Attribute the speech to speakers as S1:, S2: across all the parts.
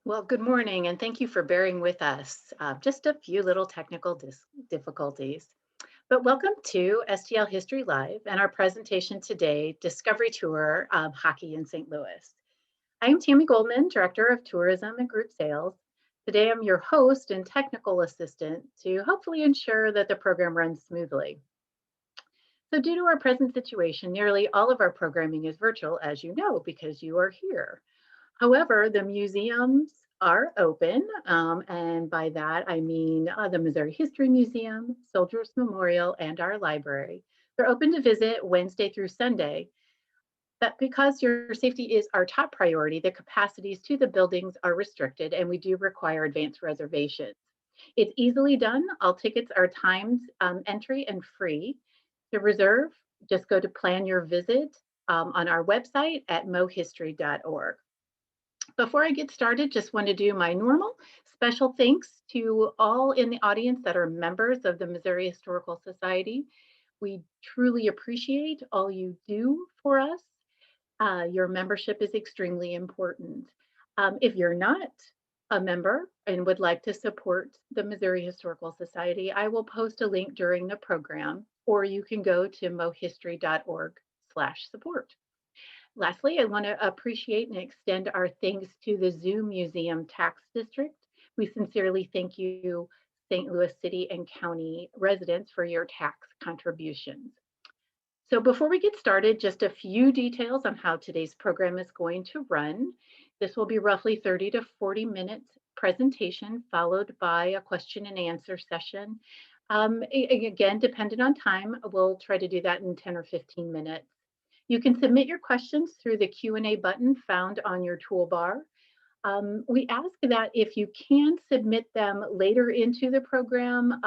S1: Well, good morning, and thank you for bearing with us. Just a few little technical difficulties. But welcome to STL History Live and our presentation today, Discovery Tour of Hockey in St. Louis. I am Tammy Goldman, Director of Tourism and Group Sales. Today, I'm your host and technical assistant to hopefully ensure that the program runs smoothly. So due to our present situation, nearly all of our programming is virtual, as you know, because you are here. However, the museums are open, and by that I mean the Missouri History Museum, Soldiers Memorial, and our library. They're open to visit Wednesday through Sunday, but because your safety is our top priority, the capacities to the buildings are restricted and we do require advance reservations. It's easily done. All tickets are timed entry and free. To reserve, just go to plan your visit on our website at mohistory.org. Before I get started, just want to do my normal special thanks to all in the audience that are members of the Missouri Historical Society. We truly appreciate all you do for us. Your membership is extremely important. If you're not a member and would like to support the Missouri Historical Society, I will post a link during the program, or you can go to mohistory.org/support. Lastly, I want to appreciate and extend our thanks to the Zoo Museum Tax District. We sincerely thank you, St. Louis City and County residents, for your tax contributions. So before we get started, just a few details on how today's program is going to run. This will be roughly 30 to 40 minutes presentation, followed by a question and answer session. Again, dependent on time, we'll try to do that in 10 or 15 minutes. You can submit your questions through the Q&A button found on your toolbar. We ask that if you can submit them later into the program,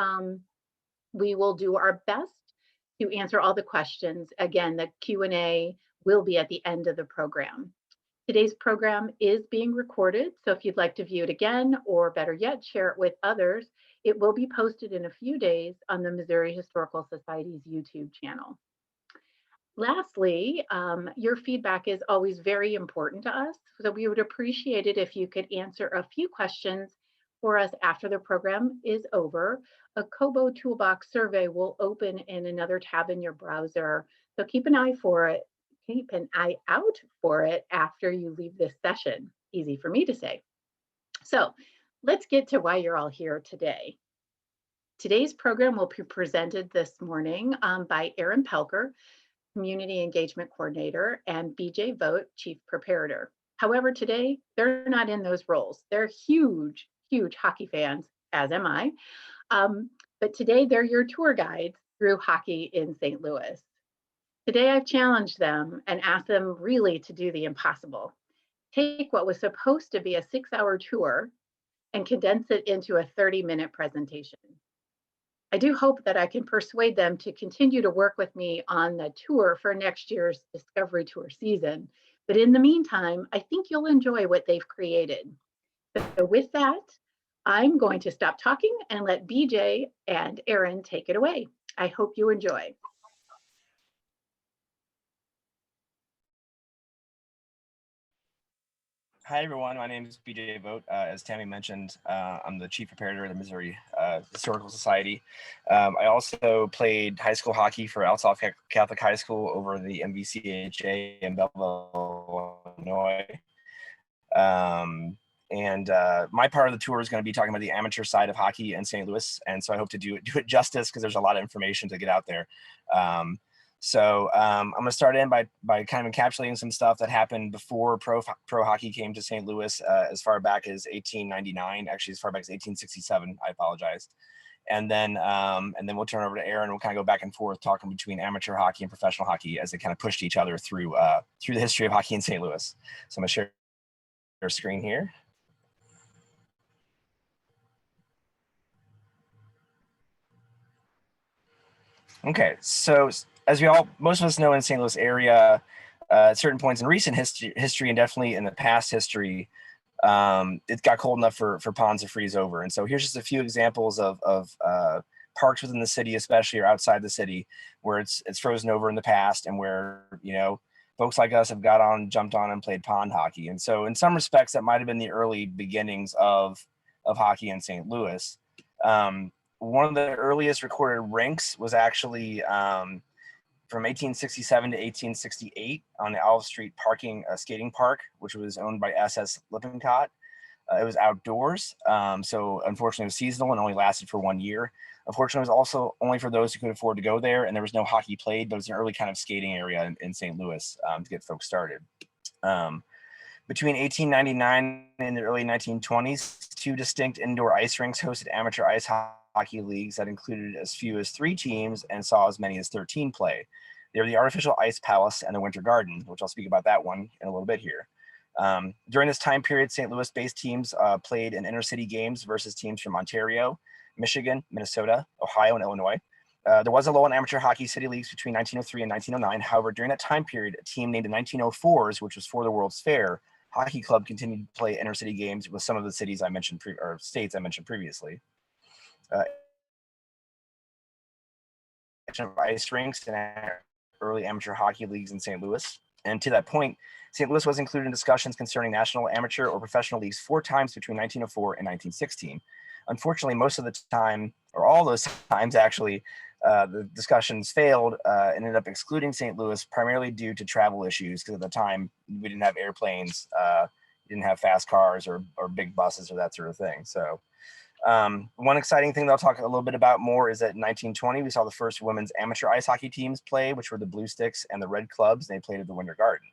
S1: we will do our best to answer all the questions. Again, the Q&A will be at the end of the program. Today's program is being recorded, so if you'd like to view it again, or better yet, share it with others, it will be posted in a few days on the Missouri Historical Society's YouTube channel. Lastly, your feedback is always very important to us, so we would appreciate it if you could answer a few questions for us after the program is over. A Kobo Toolbox survey will open in another tab in your browser, so keep an eye out for it after you leave this session. Easy for me to say. So let's get to why you're all here today. Today's program will be presented this morning by Erin Poelker, Community Engagement Coordinator, and BJ Vogt, Chief Preparator. However, today, they're not in those roles. They're huge, huge hockey fans, as am I. But today, they're your tour guides through hockey in St. Louis. Today, I've challenged them and asked them really to do the impossible. Take what was supposed to be a 6-hour tour and condense it into a 30-minute presentation. I do hope that I can persuade them to continue to work with me on the tour for next year's Discovery Tour season. But in the meantime, I think you'll enjoy what they've created. So with that, I'm going to stop talking and let BJ and Erin take it away. I hope you enjoy.
S2: Hi, everyone. My name is BJ Vogt. As Tammy mentioned, I'm the Chief Preparator of the Missouri Historical Society. I also played high school hockey for Alsop Catholic High School over the MVCHA in Belleville, Illinois. My part of the tour is going to be talking about the amateur side of hockey in St. Louis, and so I hope to do it justice because there's a lot of information to get out there. I'm going to start in by kind of encapsulating some stuff that happened before pro hockey came to St. Louis, as far back as 1899, actually as far back as 1867, I apologize. And then we'll turn over to Erin. We'll kind of go back and forth talking between amateur hockey and professional hockey as they kind of pushed each other through the history of hockey in St. Louis. So I'm going to share our screen here. Okay, so as most of us know in the St. Louis area, at certain points in recent history and definitely in the past history, it got cold enough for ponds to freeze over. And so here's just a few examples of parks within the city, especially or outside the city, where it's frozen over in the past and where, folks like us have jumped on and played pond hockey. And so in some respects, that might have been the early beginnings of hockey in St. Louis. One of the earliest recorded rinks was actually from 1867 to 1868 on the Olive Street skating park, which was owned by SS Lippincott. It was outdoors, so unfortunately it was seasonal and only lasted for 1 year. Unfortunately, it was also only for those who could afford to go there, and there was no hockey played, but it was an early kind of skating area in St. Louis to get folks started. Between 1899 and the early 1920s, 2 distinct indoor ice rinks hosted amateur ice hockey leagues that included as few as 3 teams and saw as many as 13 play. They were the Artificial Ice Palace and the Winter Garden, which I'll speak about that one in a little bit here. During this time period, St. Louis-based teams played in inter-city games versus teams from Ontario, Michigan, Minnesota, Ohio, and Illinois. There was a lull in amateur hockey city leagues between 1903 and 1909. However, during that time period, a team named the 1904s, which was for the World's Fair, Hockey Club continued to play inter-city games with some of the cities I mentioned or states I mentioned previously. Ice rinks and early amateur hockey leagues in St. Louis. And to that point, St. Louis was included in discussions concerning national, amateur, or professional leagues 4 times between 1904 and 1916. Unfortunately, most of the time, or all those times actually, the discussions failed and ended up excluding St. Louis primarily due to travel issues, because at the time we didn't have airplanes, didn't have fast cars or big buses or that sort of thing. So one exciting thing that I'll talk a little bit about more is that in 1920, we saw the first women's amateur ice hockey teams play, which were the Blue Sticks and the Red Clubs, and they played at the Winter Garden.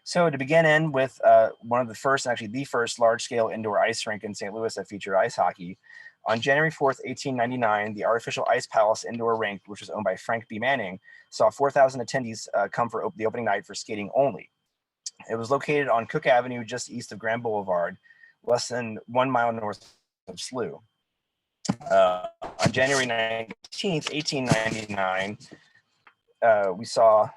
S2: So to begin with one of the first, actually the first large-scale indoor ice rink in St. Louis that featured ice hockey, on January 4th, 1899, the Artificial Ice Palace indoor rink, which was owned by Frank B. Manning, saw 4,000 attendees come for the opening night for skating only. It was located on Cook Avenue, just east of Grand Boulevard, less than 1 mile north of Slough. On January 19th, 1899, we saw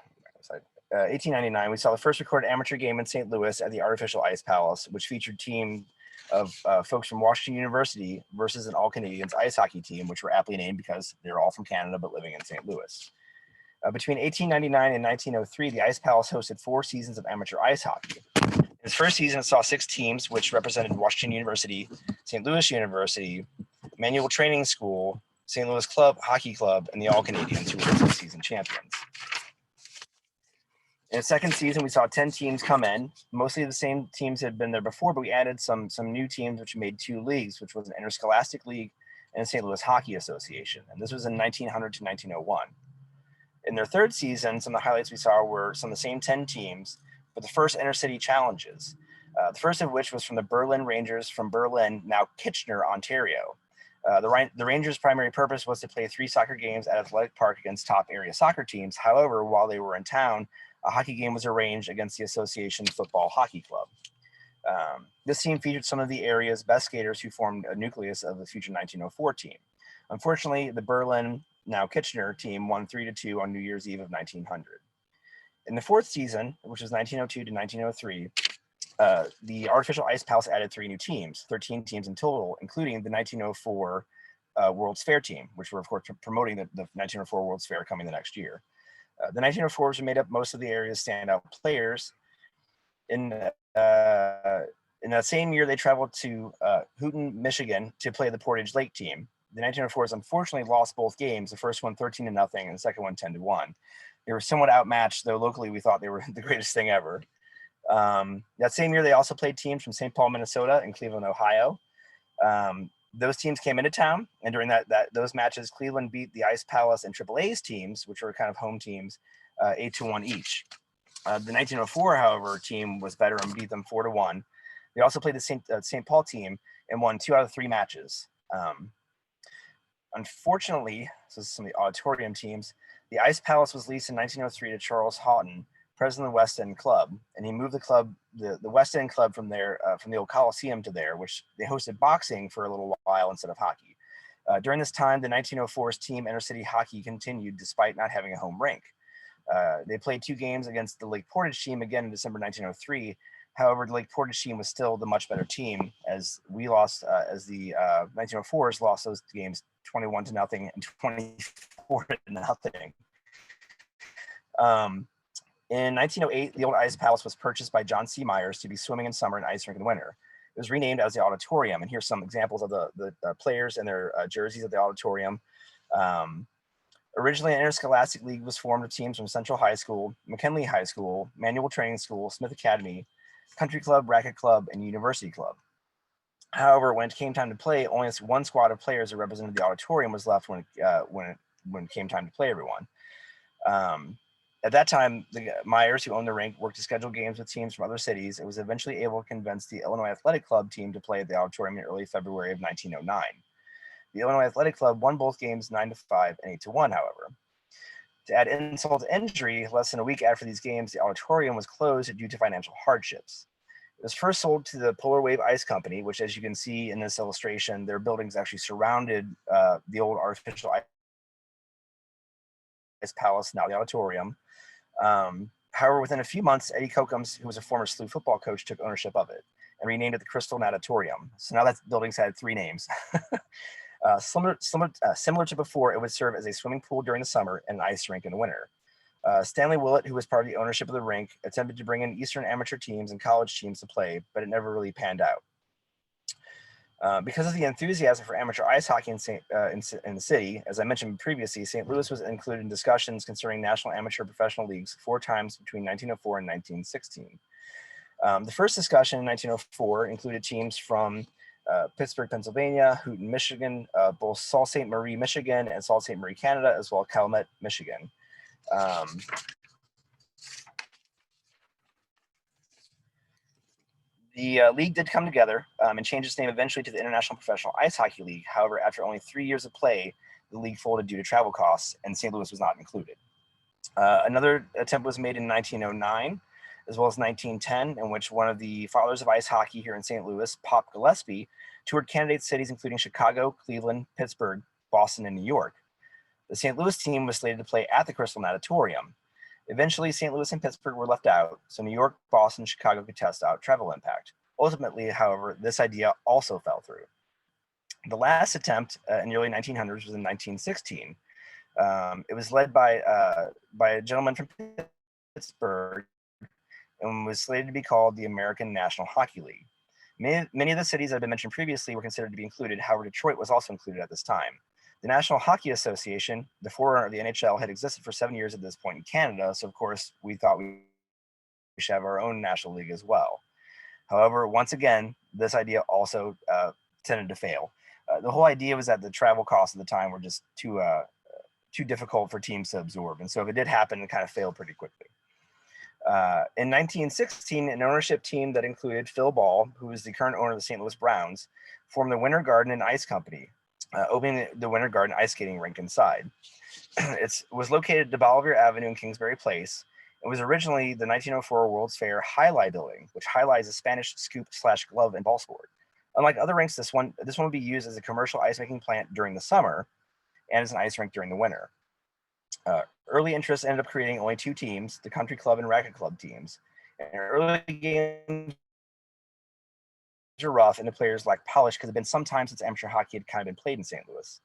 S2: the first recorded amateur game in St. Louis at the Artificial Ice Palace, which featured team of folks from Washington University versus an all-Canadians ice hockey team, which were aptly named because they were all from Canada but living in St. Louis. Between 1899 and 1903, the Ice Palace hosted 4 seasons of amateur ice hockey. Its first season saw 6 teams, which represented Washington University, St. Louis University, Manual Training School, St. Louis Hockey Club, and the All-Canadians, who were the season champions. In the second season, we saw 10 teams come in. Mostly the same teams had been there before, but we added some new teams, which made 2 leagues, which was an Interscholastic League and St. Louis Hockey Association. And this was in 1900 to 1901. In their third season, some of the highlights we saw were some of the same 10 teams, but the first intercity challenges. The first of which was from the Berlin Rangers from Berlin, now Kitchener, Ontario. The Rangers' primary purpose was to play 3 soccer games at Athletic Park against top area soccer teams. However, while they were in town, a hockey game was arranged against the Association Football Hockey Club. This team featured some of the area's best skaters who formed a nucleus of the future 1904 team. Unfortunately, the Berlin, now Kitchener, team won 3-2 on New Year's Eve of 1900. In the fourth season, which was 1902 to 1903, the Artificial Ice Palace added 3 new teams, 13 teams in total, including the 1904 World's Fair team, which were, of course, promoting the 1904 World's Fair coming the next year. The 1904s made up most of the area's standout players. In that same year, they traveled to Houghton, Michigan, to play the Portage Lake team. The 1904s unfortunately lost both games, the first one 13-0 and the second one 10-1. They were somewhat outmatched, though locally we thought they were the greatest thing ever. That same year, they also played teams from St. Paul, Minnesota, and Cleveland, Ohio. Those teams came into town, and during those matches, Cleveland beat the Ice Palace and AAA's teams, which were kind of home teams, 8-1 each. The 1904, however, team was better and beat them 4-1. They also played the St. Paul team and won 2 out of 3 matches. Unfortunately, so some of the auditorium teams, the Ice Palace was leased in 1903 to Charles Houghton, president of the West End Club, and he moved the club, the West End Club, from there, from the old Coliseum to there, which they hosted boxing for a little while instead of hockey. During this time, the 1904's team intercity hockey continued despite not having a home rink. They played 2 games against the Lake Portage team again in December 1903. However, the Lake Portage team was still the much better team, as we lost, as the 1904s lost those games 21-0 and 24-0. In 1908, the old Ice Palace was purchased by John C. Myers to be swimming in summer and ice rink in the winter. It was renamed as the Auditorium, and here's some examples of the players and their jerseys at the Auditorium. Originally, an interscholastic league was formed of teams from Central High School, McKinley High School, Manual Training School, Smith Academy, Country Club, Racquet Club, and University Club. However, when it came time to play, only one squad of players that represented the Auditorium was left when it came time to play everyone. At that time, the Myers, who owned the rink, worked to schedule games with teams from other cities. It was eventually able to convince the Illinois Athletic Club team to play at the Auditorium in early February of 1909. The Illinois Athletic Club won both games 9-5 and 8-1, however. To add insult to injury, less than a week after these games, the Auditorium was closed due to financial hardships. It was first sold to the Polar Wave Ice Company, which, as you can see in this illustration, their buildings actually surrounded the old artificial ice palace, now the Auditorium. However, within a few months, Eddie Kokums, who was a former SLU football coach, took ownership of it and renamed it the Crystal Natatorium. So now that building's had 3 names. Similar to before, it would serve as a swimming pool during the summer and an ice rink in the winter. Stanley Willett, who was part of the ownership of the rink, attempted to bring in Eastern amateur teams and college teams to play, but it never really panned out. Because of the enthusiasm for amateur ice hockey in the city, as I mentioned previously, St. Louis was included in discussions concerning national amateur professional leagues 4 times between 1904 and 1916. The first discussion in 1904 included teams from Pittsburgh, Pennsylvania, Houghton, Michigan, both Sault Ste. Marie, Michigan, and Sault Ste. Marie, Canada, as well as Calumet, Michigan. The league did come together and change its name eventually to the International Professional Ice Hockey League. However, after only 3 years of play, the league folded due to travel costs, and St. Louis was not included. Another attempt was made in 1909, as well as 1910, in which one of the fathers of ice hockey here in St. Louis, Pop Gillespie, toured candidate cities including Chicago, Cleveland, Pittsburgh, Boston, and New York. The St. Louis team was slated to play at the Crystal Natatorium. Eventually, St. Louis and Pittsburgh were left out, so New York, Boston, and Chicago could test out travel impact. Ultimately, however, this idea also fell through. The last attempt in the early 1900s was in 1916. It was led by a gentleman from Pittsburgh and was slated to be called the American National Hockey League. Many of the cities that have been mentioned previously were considered to be included. However, Detroit was also included at this time. The National Hockey Association, the forerunner of the NHL, had existed for 7 years at this point in Canada, so of course we thought we should have our own national league as well. However, once again, this idea also tended to fail. The whole idea was that the travel costs at the time were just too difficult for teams to absorb, and so if it did happen, it kind of failed pretty quickly. In 1916, an ownership team that included Phil Ball, who is the current owner of the St. Louis Browns, formed the Winter Garden and Ice Company, opening the Winter Garden ice skating rink inside. It was located at DeBolivier Avenue in Kingsbury Place. It was originally the 1904 World's Fair Highlight building, which highlights a Spanish scoop/glove and ball sport. Unlike other rinks, this one would be used as a commercial ice making plant during the summer and as an ice rink during the winter. Early interest ended up creating only 2 teams, the Country Club and Racquet Club teams. And early games were rough and the players lacked polish because it had been some time since amateur hockey had kind of been played in St. Louis.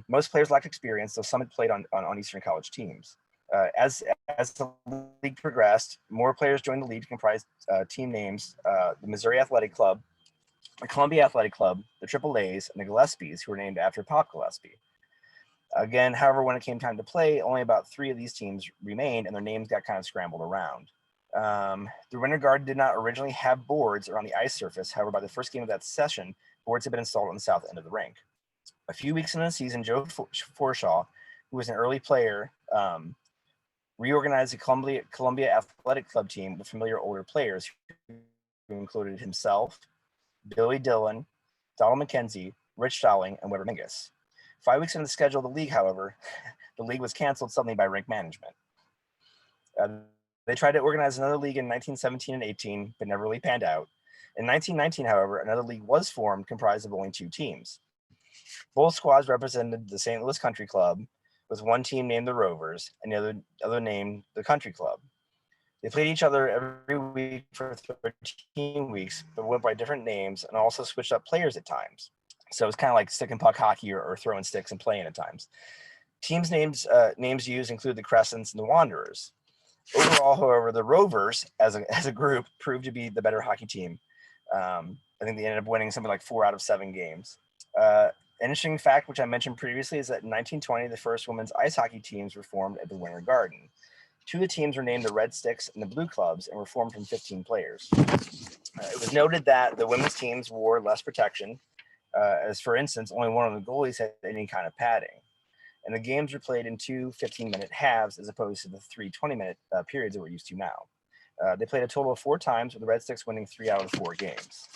S2: Most players lacked experience, though some had played on Eastern College teams. As the league progressed, more players joined the league to comprise team names, the Missouri Athletic Club, the Columbia Athletic Club, the Triple A's, and the Gillespies, who were named after Pop Gillespie. Again, however, when it came time to play, only about 3 of these teams remained, and their names got kind of scrambled around. The Winter Garden did not originally have boards around the ice surface. However, by the first game of that session, boards had been installed on the south end of the rink. A few weeks into the season, Joe Forshaw, who was an early player, reorganized the Columbia Athletic Club team with familiar older players who included himself, Billy Dillon, Donald McKenzie, Rich Stalling, and Weber Mingus. 5 weeks into the schedule of the league, however, the league was canceled suddenly by rink management. They tried to organize another league in 1917 and 18, but never really panned out. In 1919, however, another league was formed comprised of only 2 teams. Both squads represented the St. Louis Country Club, with one team named the Rovers and the other named the Country Club. They played each other every week for 13 weeks, but went by different names and also switched up players at times. So it's kind of like stick and puck hockey or throwing sticks and playing at times. Names used include the Crescents and the Wanderers. Overall, however, the Rovers as a group proved to be the better hockey team. I think they ended up winning something like 4 out of 7 games. Interesting fact, which I mentioned previously, is that in 1920, the first women's ice hockey teams were formed at the Winter Garden. 2 of the teams were named the Red Sticks and the Blue Clubs and were formed from 15 players. It was noted that the women's teams wore less protection, as for instance, only one of the goalies had any kind of padding. And the games were played in 2 15-minute halves as opposed to the 3 20-minute periods that we're used to now. They played a total of 4 times, with the Red Sticks winning 3 out of 4 games.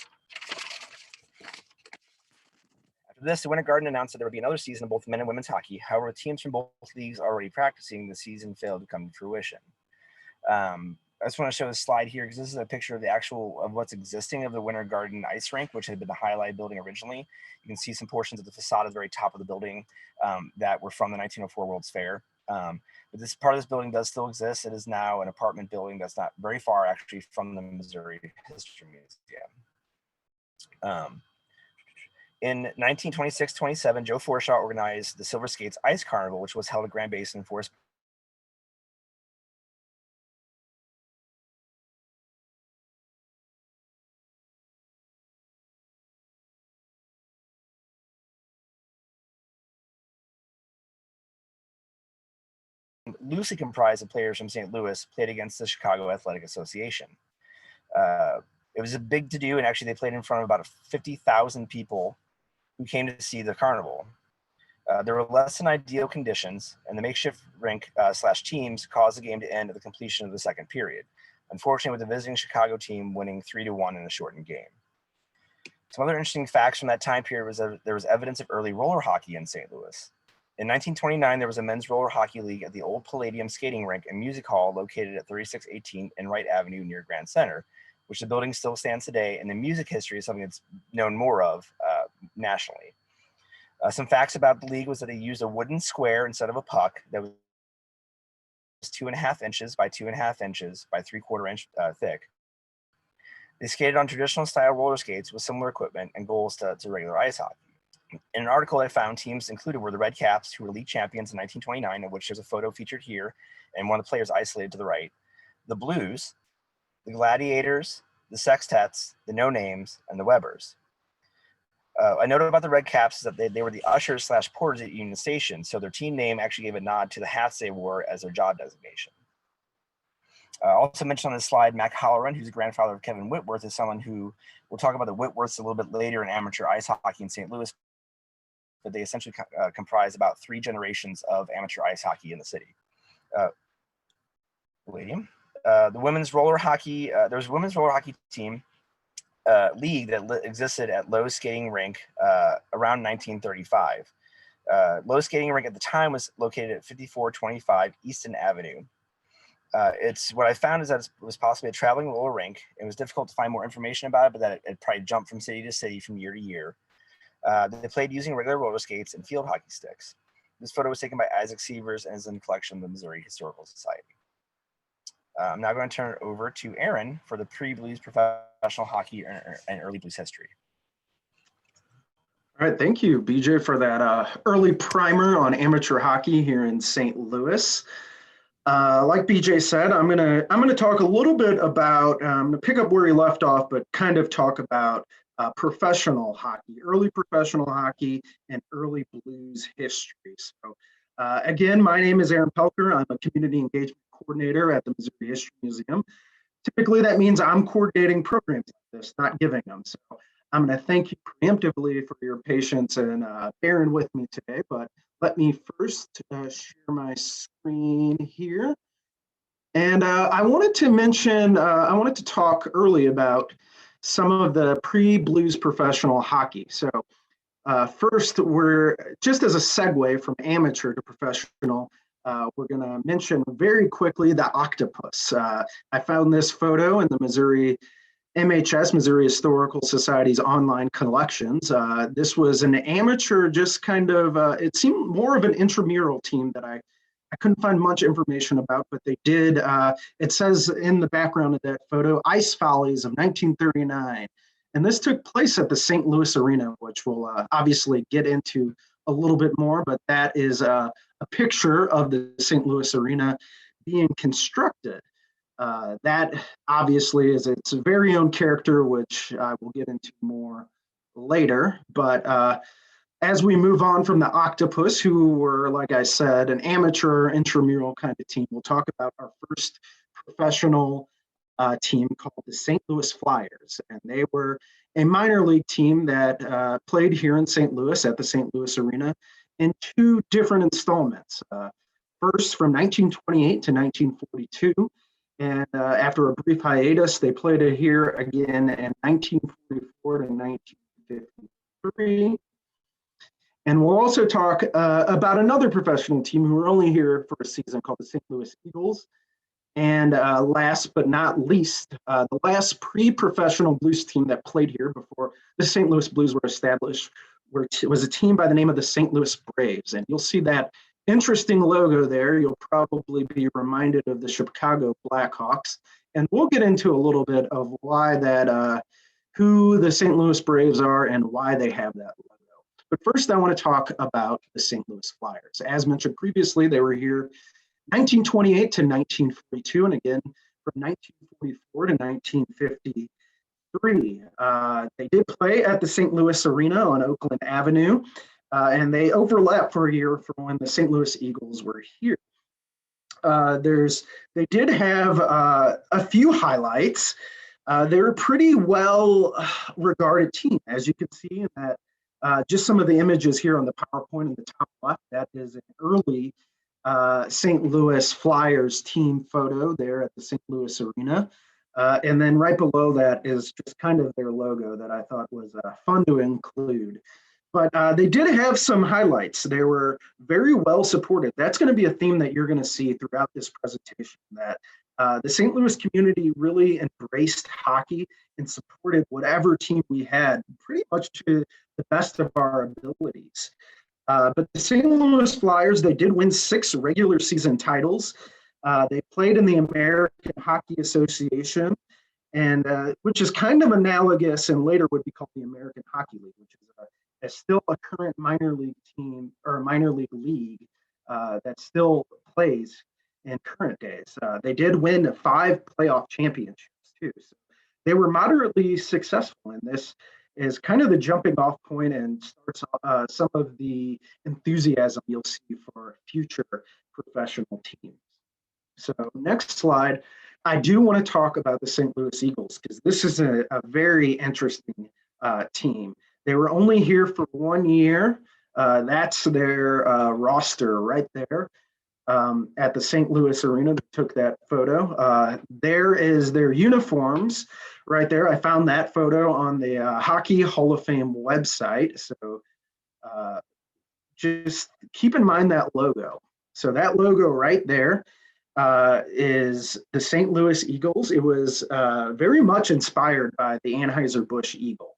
S2: After this, the Winter Garden announced that there would be another season of both men and women's hockey. However, with teams from both leagues already practicing, the season failed to come to fruition. I just want to show this slide here because this is a picture of the actual of what's existing of the Winter Garden ice rink, which had been the highlight building originally. You can see some portions of the facade at the very top of the building that were from the 1904 World's Fair. But this part of this building does still exist. It is now an apartment building that's not very far actually from the Missouri History Museum. In 1926-27, Joe Forshaw organized the Silver Skates Ice Carnival, which was held at Grand Basin Forest loosely comprised of players from St. Louis, played against the Chicago Athletic Association. It was a big to-do, and actually they played in front of about 50,000 people who came to see the carnival. There were less than ideal conditions, and the makeshift rink / teams caused the game to end at the completion of the second period. Unfortunately, with the visiting Chicago team winning 3-1 in a shortened game. Some other interesting facts from that time period was that there was evidence of early roller hockey in St. Louis. In 1929, there was a men's roller hockey league at the old Palladium skating rink and music hall located at 3618 Enright Avenue near Grand Center, which the building still stands today, and the music history is something that's known more of nationally. Some facts about the league was that they used a wooden square instead of a puck that was 2.5 inches by 2.5 inches by 3/4 inch thick. They skated on traditional style roller skates with similar equipment and goals to regular ice hockey. In an article I found, teams included were the Red Caps, who were league champions in 1929, of which there's a photo featured here, and one of the players isolated to the right. The Blues, the Gladiators, the Sextets, the No Names, and the Webbers. I noted about the Red Caps is that they were the ushers / porters at Union Station, so their team name actually gave a nod to the hats they wore as their job designation. Also mentioned on this slide, Mac Halloran, who's the grandfather of Kevin Whitworth, is someone who we'll talk about the Whitworths a little bit later in amateur ice hockey in St. Louis, but they essentially comprise about 3 generations of amateur ice hockey in the city. The women's roller hockey, there was a women's roller hockey team league that existed at Lowe's Skating Rink around 1935. Lowe's Skating Rink at the time was located at 5425 Easton Avenue. It's what I found is that it was possibly a traveling roller rink. It was difficult to find more information about it, but that it probably jumped from city to city from year to year. They played using regular roller skates and field hockey sticks. This photo was taken by Isaac Sievers and is in the collection of the Missouri Historical Society. I'm now going to turn it over to Aaron for the pre-Blues professional hockey and early Blues history.
S3: All right, thank you, BJ, for that early primer on amateur hockey here in St. Louis. Like BJ said, I'm gonna talk a little bit about to pick up where he left off, but kind of talk about professional hockey, early professional hockey, and early Blues history. So, again, my name is Aaron Poelker. I'm a community engagement coordinator at the Missouri History Museum. Typically, that means I'm coordinating programs like this, not giving them. So, I'm going to thank you preemptively for your patience and bearing with me today. But let me first share my screen here. And I wanted to talk early about some of the pre-Blues professional hockey. So first, we're just as a segue from amateur to professional, we're going to mention very quickly the octopus. I found this photo in the Missouri Historical Society's online collections. This was an amateur, just kind of, it seemed more of an intramural team that I couldn't find much information about, but they did, it says in the background of that photo, Ice Follies of 1939. And this took place at the St. Louis Arena, which we'll obviously get into a little bit more, but that is a picture of the St. Louis Arena. being constructed. That obviously is its very own character, which I will get into more later. But as we move on from the Octopus, who were, like I said, an amateur intramural kind of team, we'll talk about our first professional team called the St. Louis Flyers. And they were a minor league team that played here in St. Louis at the St. Louis Arena in two different installments. First, from 1928 to 1942. And after a brief hiatus, they played it here again in 1944 to 1953. And we'll also talk about another professional team who were only here for a season called the St. Louis Eagles. And last but not least, the last pre-professional blues team that played here before the St. Louis Blues were established was a team by the name of the St. Louis Braves. And you'll see that interesting logo there. You'll probably be reminded of the Chicago Blackhawks. And we'll get into a little bit of why that, who the St. Louis Braves are and why they have that logo. But first, I want to talk about the St. Louis Flyers. As mentioned previously, they were here 1928 to 1942, and again from 1944 to 1953. They did play at the St. Louis Arena on Oakland Avenue, and they overlapped for a year from when the St. Louis Eagles were here. They did have a few highlights. They're a pretty well regarded team, as you can see in that. Just some of the images here on the PowerPoint in the top left, that is an early St. Louis Flyers team photo there at the St. Louis Arena. And then right below that is just kind of their logo that I thought was fun to include. But they did have some highlights. They were very well supported. That's going to be a theme that you're going to see throughout this presentation, that the St. Louis community really embraced hockey and supported whatever team we had pretty much to the best of our abilities. But the St. Louis Flyers, they did win 6 regular season titles. They played in the American Hockey Association, and which is kind of analogous and later would be called the American Hockey League, which is still a current minor league team or minor league league that still plays in current days. They did win 5 playoff championships too. So they were moderately successful, and this is kind of the jumping off point and starts some of the enthusiasm you'll see for future professional teams. So next slide, I do want to talk about the St. Louis Eagles because this is a very interesting team. They were only here for 1 year. That's their roster right there at the St. Louis Arena. They took that photo. There is their uniforms right there. I found that photo on the Hockey Hall of Fame website. So just keep in mind that logo. So that logo right there is the St. Louis Eagles. It was very much inspired by the Anheuser-Busch Eagle.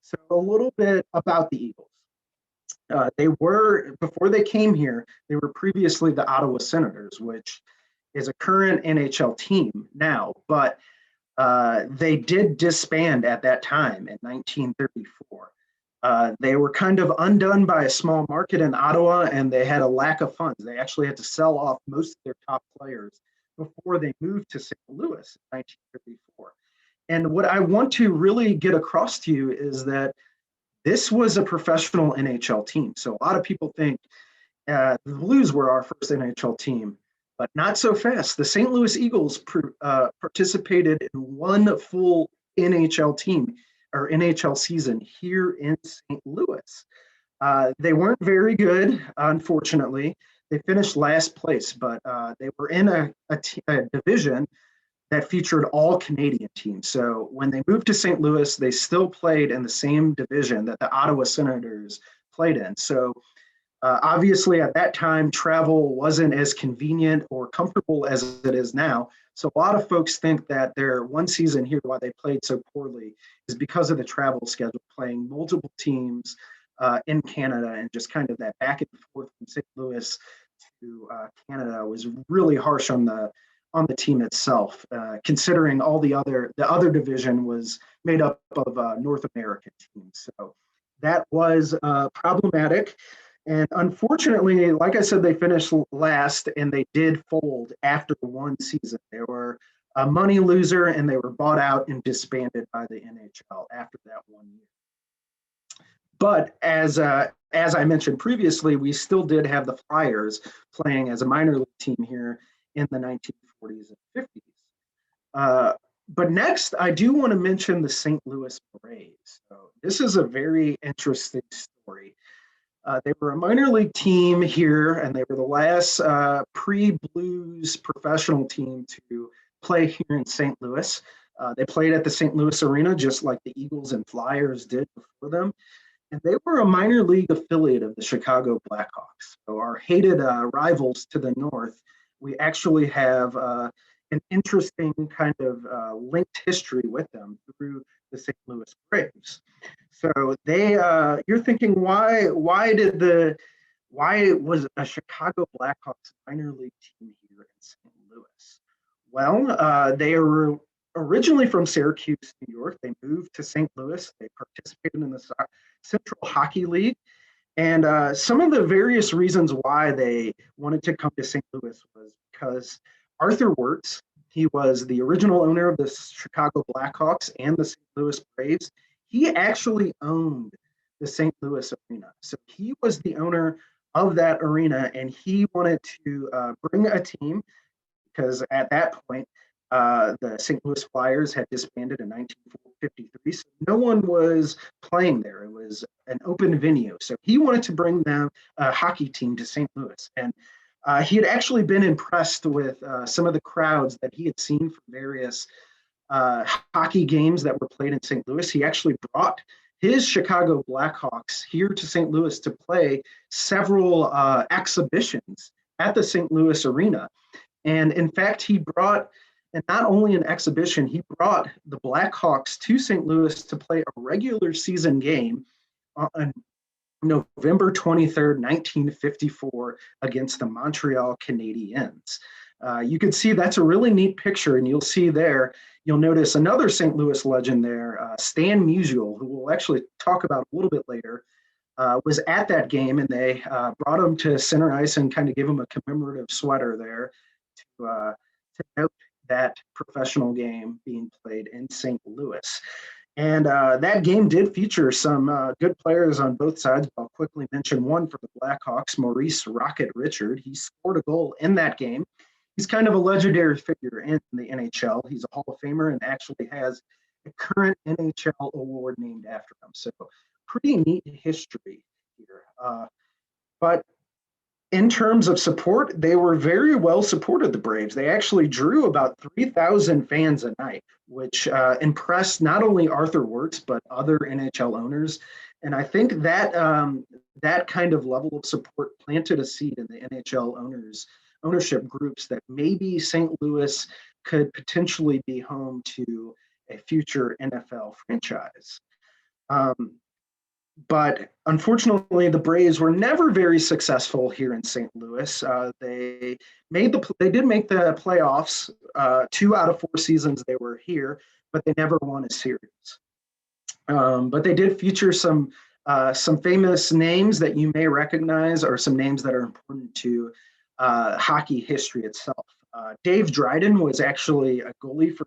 S3: So a little bit about the Eagles. They were, before they came here, they were previously the Ottawa Senators, which is a current NHL team now, but they did disband at that time in 1934. They were kind of undone by a small market in Ottawa, and they had a lack of funds. They actually had to sell off most of their top players before they moved to St. Louis in 1934. And what I want to really get across to you is that this was a professional NHL team. So a lot of people think the Blues were our first NHL team, but not so fast. The St. Louis Eagles participated in 1 full NHL team or NHL season here in St. Louis. They weren't very good, unfortunately. They finished last place, but they were in a division that featured all Canadian teams. So when they moved to St. Louis, they still played in the same division that the Ottawa Senators played in. So obviously at that time, travel wasn't as convenient or comfortable as it is now. So a lot of folks think that their 1 season here, why they played so poorly, is because of the travel schedule, playing multiple teams in Canada, and just kind of that back and forth from St. Louis to Canada was really harsh on the team itself, considering all the other division was made up of North American teams. So that was problematic. And unfortunately, like I said, they finished last and they did fold after one season. They were a money loser and they were bought out and disbanded by the NHL after that 1 year. But as I mentioned previously, we still did have the Flyers playing as a minor league team here in the 1940s and 50s. But next, I do want to mention the St. Louis Braves. So this is a very interesting story. They were a minor league team here, and they were the last pre-Blues professional team to play here in St. Louis. They played at the St. Louis Arena, just like the Eagles and Flyers did before them. And they were a minor league affiliate of the Chicago Blackhawks. So our hated rivals to the north, we actually have an interesting kind of linked history with them through the St. Louis Braves. So you're thinking, why was a Chicago Blackhawks minor league team here in St. Louis? Well, they were originally from Syracuse, New York. They moved to St. Louis. They participated in the Central Hockey League. And some of the various reasons why they wanted to come to St. Louis was because Arthur Wirtz, he was the original owner of the Chicago Blackhawks and the St. Louis Braves. He actually owned the St. Louis Arena. So he was the owner of that arena, and he wanted to bring a team because at that point, the St. Louis Flyers had disbanded in 1953, so no one was playing there. It was an open venue. So he wanted to bring them a hockey team to St. Louis. And he had actually been impressed with some of the crowds that he had seen from various hockey games that were played in St. Louis. He actually brought his Chicago Blackhawks here to St. Louis to play several exhibitions at the St. Louis Arena. And in fact, he brought, and not only an exhibition, he brought the Blackhawks to St. Louis to play a regular season game on November 23rd, 1954, against the Montreal Canadiens. You can see that's a really neat picture, and you'll see there, you'll notice another St. Louis legend there, Stan Musial, who we'll actually talk about a little bit later, was at that game, and they brought him to center ice and kind of gave him a commemorative sweater there to note that professional game being played in St. Louis. And that game did feature some good players on both sides. I'll quickly mention one for the Blackhawks, Maurice Rocket Richard. He scored a goal in that game. He's kind of a legendary figure in the NHL. He's a Hall of Famer and actually has a current NHL award named after him. So pretty neat history here. But in terms of support, they were very well supported, the Braves. They actually drew about 3,000 fans a night, which impressed not only Arthur Wirtz, but other NHL owners. And I think that that kind of level of support planted a seed in the NHL ownership groups that maybe St. Louis could potentially be home to a future NFL franchise. But unfortunately, the Braves were never very successful here in St. Louis. They did make the playoffs 2 out of 4 seasons they were here, but they never won a series. But they did feature some famous names that you may recognize, or some names that are important to hockey history itself. Dave Dryden was actually a goalie for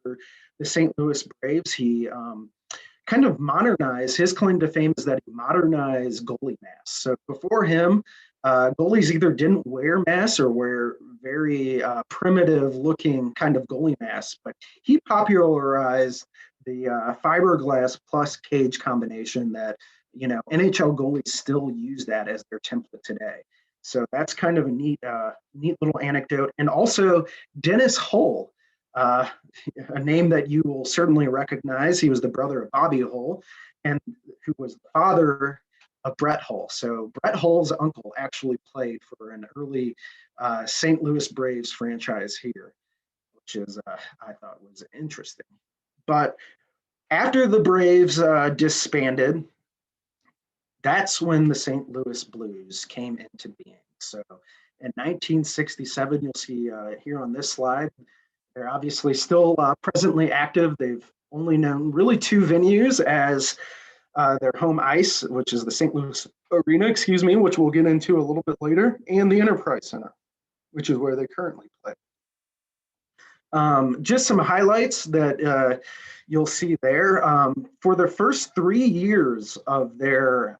S3: the St. Louis Braves. He kind of modernized, his claim to fame is that he modernized goalie masks. So before him, goalies either didn't wear masks or wear very primitive looking kind of goalie masks, but he popularized the fiberglass plus cage combination that, NHL goalies still use that as their template today. So that's kind of a neat little anecdote. And also Dennis Hull, a name that you will certainly recognize. He was the brother of Bobby Hull, and who was the father of Brett Hull. So Brett Hull's uncle actually played for an early St. Louis Braves franchise here, which is I thought was interesting. But after the Braves disbanded, that's when the St. Louis Blues came into being. So in 1967, you'll see here on this slide, they're obviously still presently active. They've only known really 2 venues as their home ice, which is the St. Louis Arena, which we'll get into a little bit later, and the Enterprise Center, which is where they currently play. Just some highlights that you'll see there. For the first 3 years of their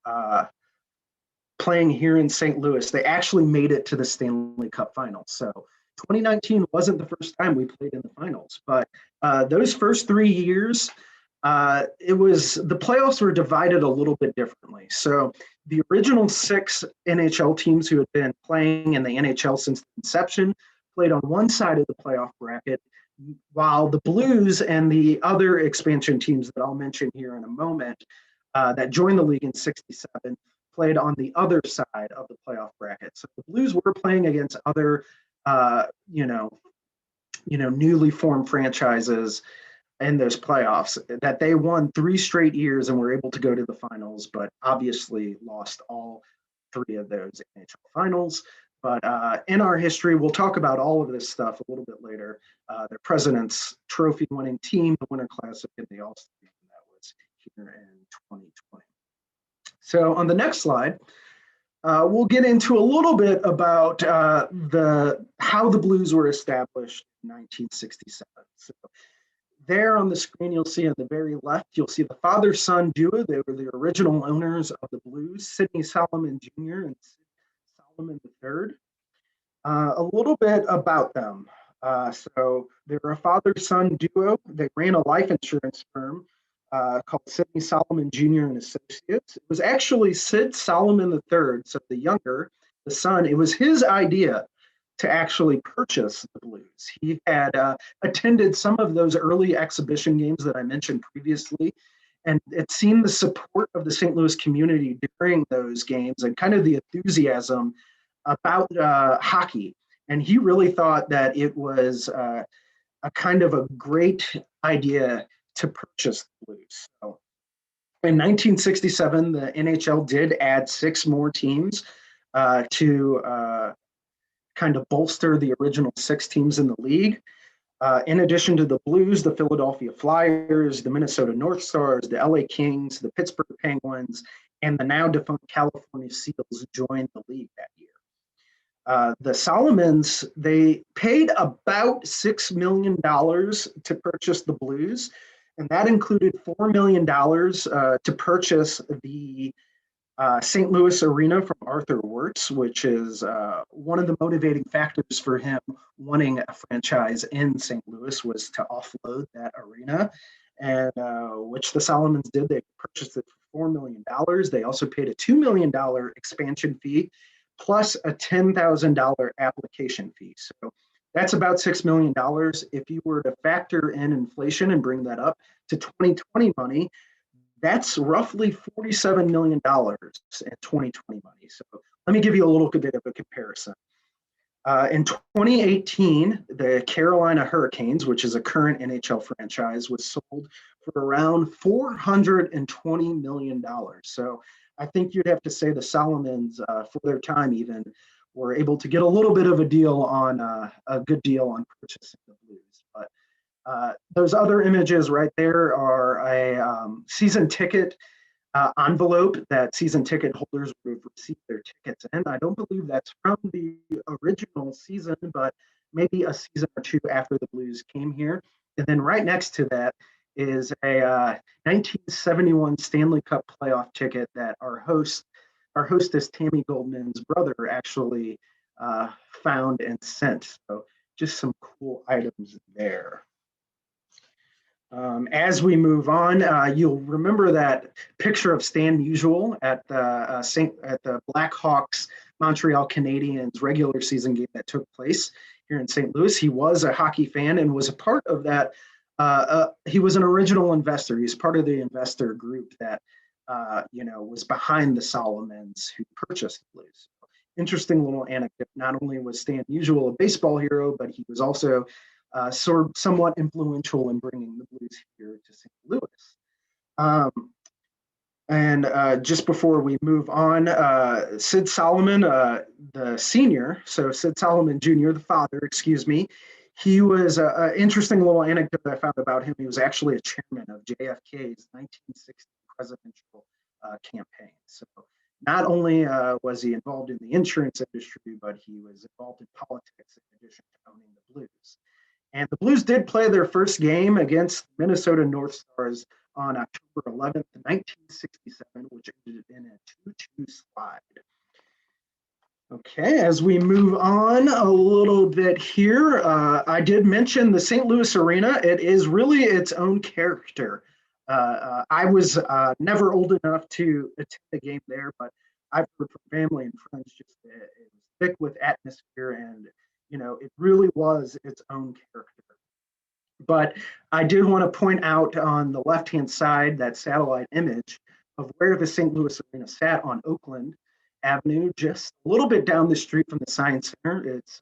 S3: playing here in St. Louis, they actually made it to the Stanley Cup Finals. So 2019 wasn't the first time we played in the finals, but those first 3 years, the playoffs were divided a little bit differently. So the original 6 NHL teams who had been playing in the NHL since inception played on one side of the playoff bracket, while the Blues and the other expansion teams that I'll mention here in a moment that joined the league in '67 played on the other side of the playoff bracket. So the Blues were playing against other, newly formed franchises in those playoffs that they won 3 straight years and were able to go to the finals, but obviously lost all 3 of those NHL finals. But in our history, we'll talk about all of this stuff a little bit later. Their President's Trophy winning team, the Winter Classic, and the All-Star game that was here in 2020. So on the next slide, we'll get into a little bit about how the Blues were established in 1967. So there on the screen, you'll see on the very left, you'll see the father-son duo. They were the original owners of the Blues, Sidney Solomon Jr. and Sid Solomon III. A little bit about them. So they were a father-son duo. They ran a life insurance firm called Sidney Solomon Jr. and Associates. It was actually Sid Solomon III, so the younger, the son. It was his idea to actually purchase the Blues. He had attended some of those early exhibition games that I mentioned previously, and it seen the support of the St. Louis community during those games and kind of the enthusiasm about hockey. And he really thought that it was a kind of a great idea to purchase the Blues. So in 1967, the NHL did add 6 more teams to kind of bolster the original 6 teams in the league. In addition to the Blues, the Philadelphia Flyers, the Minnesota North Stars, the LA Kings, the Pittsburgh Penguins, and the now defunct California Seals joined the league that year. The Solomons, they paid about $6 million to purchase the Blues, and that included $4 million to purchase the St. Louis Arena from Arthur Wirtz, which is one of the motivating factors for him wanting a franchise in St. Louis was to offload that arena, and which the Solomons did. They purchased it for $4 million. They also paid a $2 million expansion fee plus a $10,000 application fee. So that's about $6 million. If you were to factor in inflation and bring that up to 2020 money, that's roughly $47 million in 2020 money. So let me give you a little bit of a comparison. In 2018, the Carolina Hurricanes, which is a current NHL franchise, was sold for around $420 million. So I think you'd have to say the Solomons, for their time even, were able to get a little bit of a deal on a good deal on purchasing the Blues. But those other images right there are a season ticket envelope that season ticket holders would have received their tickets in. I don't believe that's from the original season, but maybe a season or 2 after the Blues came here. And then right next to that is a 1971 Stanley Cup playoff ticket that our hostess Tammy Goldman's brother actually found and sent. So just some cool items there. As we move on, you'll remember that picture of Stan Musial at the Blackhawks Montreal Canadiens regular season game that took place here in St. Louis. He was a hockey fan and was a part of that. He was an original investor. He's part of the investor group that was behind the Solomons who purchased the Blues. Interesting little anecdote. Not only was Stan Musial a baseball hero, but he was also somewhat influential in bringing the Blues here to St. Louis. And just before we move on, Sid Solomon, the senior, so Sid Solomon Jr., the father, he was an interesting little anecdote I found about him. He was actually a chairman of JFK's 1960 presidential campaign. So not only was he involved in the insurance industry, but he was involved in politics in addition to owning the Blues. And the Blues did play their first game against Minnesota North Stars on October 11th, 1967, which ended in a 2-2 slide. Okay, as we move on a little bit here, I did mention the St. Louis Arena. It is really its own character. I was never old enough to attend a game there, but I've heard from family and friends just it was thick with atmosphere, and it really was its own character. But I did want to point out on the left-hand side that satellite image of where the St. Louis Arena sat on Oakland Avenue, just a little bit down the street from the Science Center. It's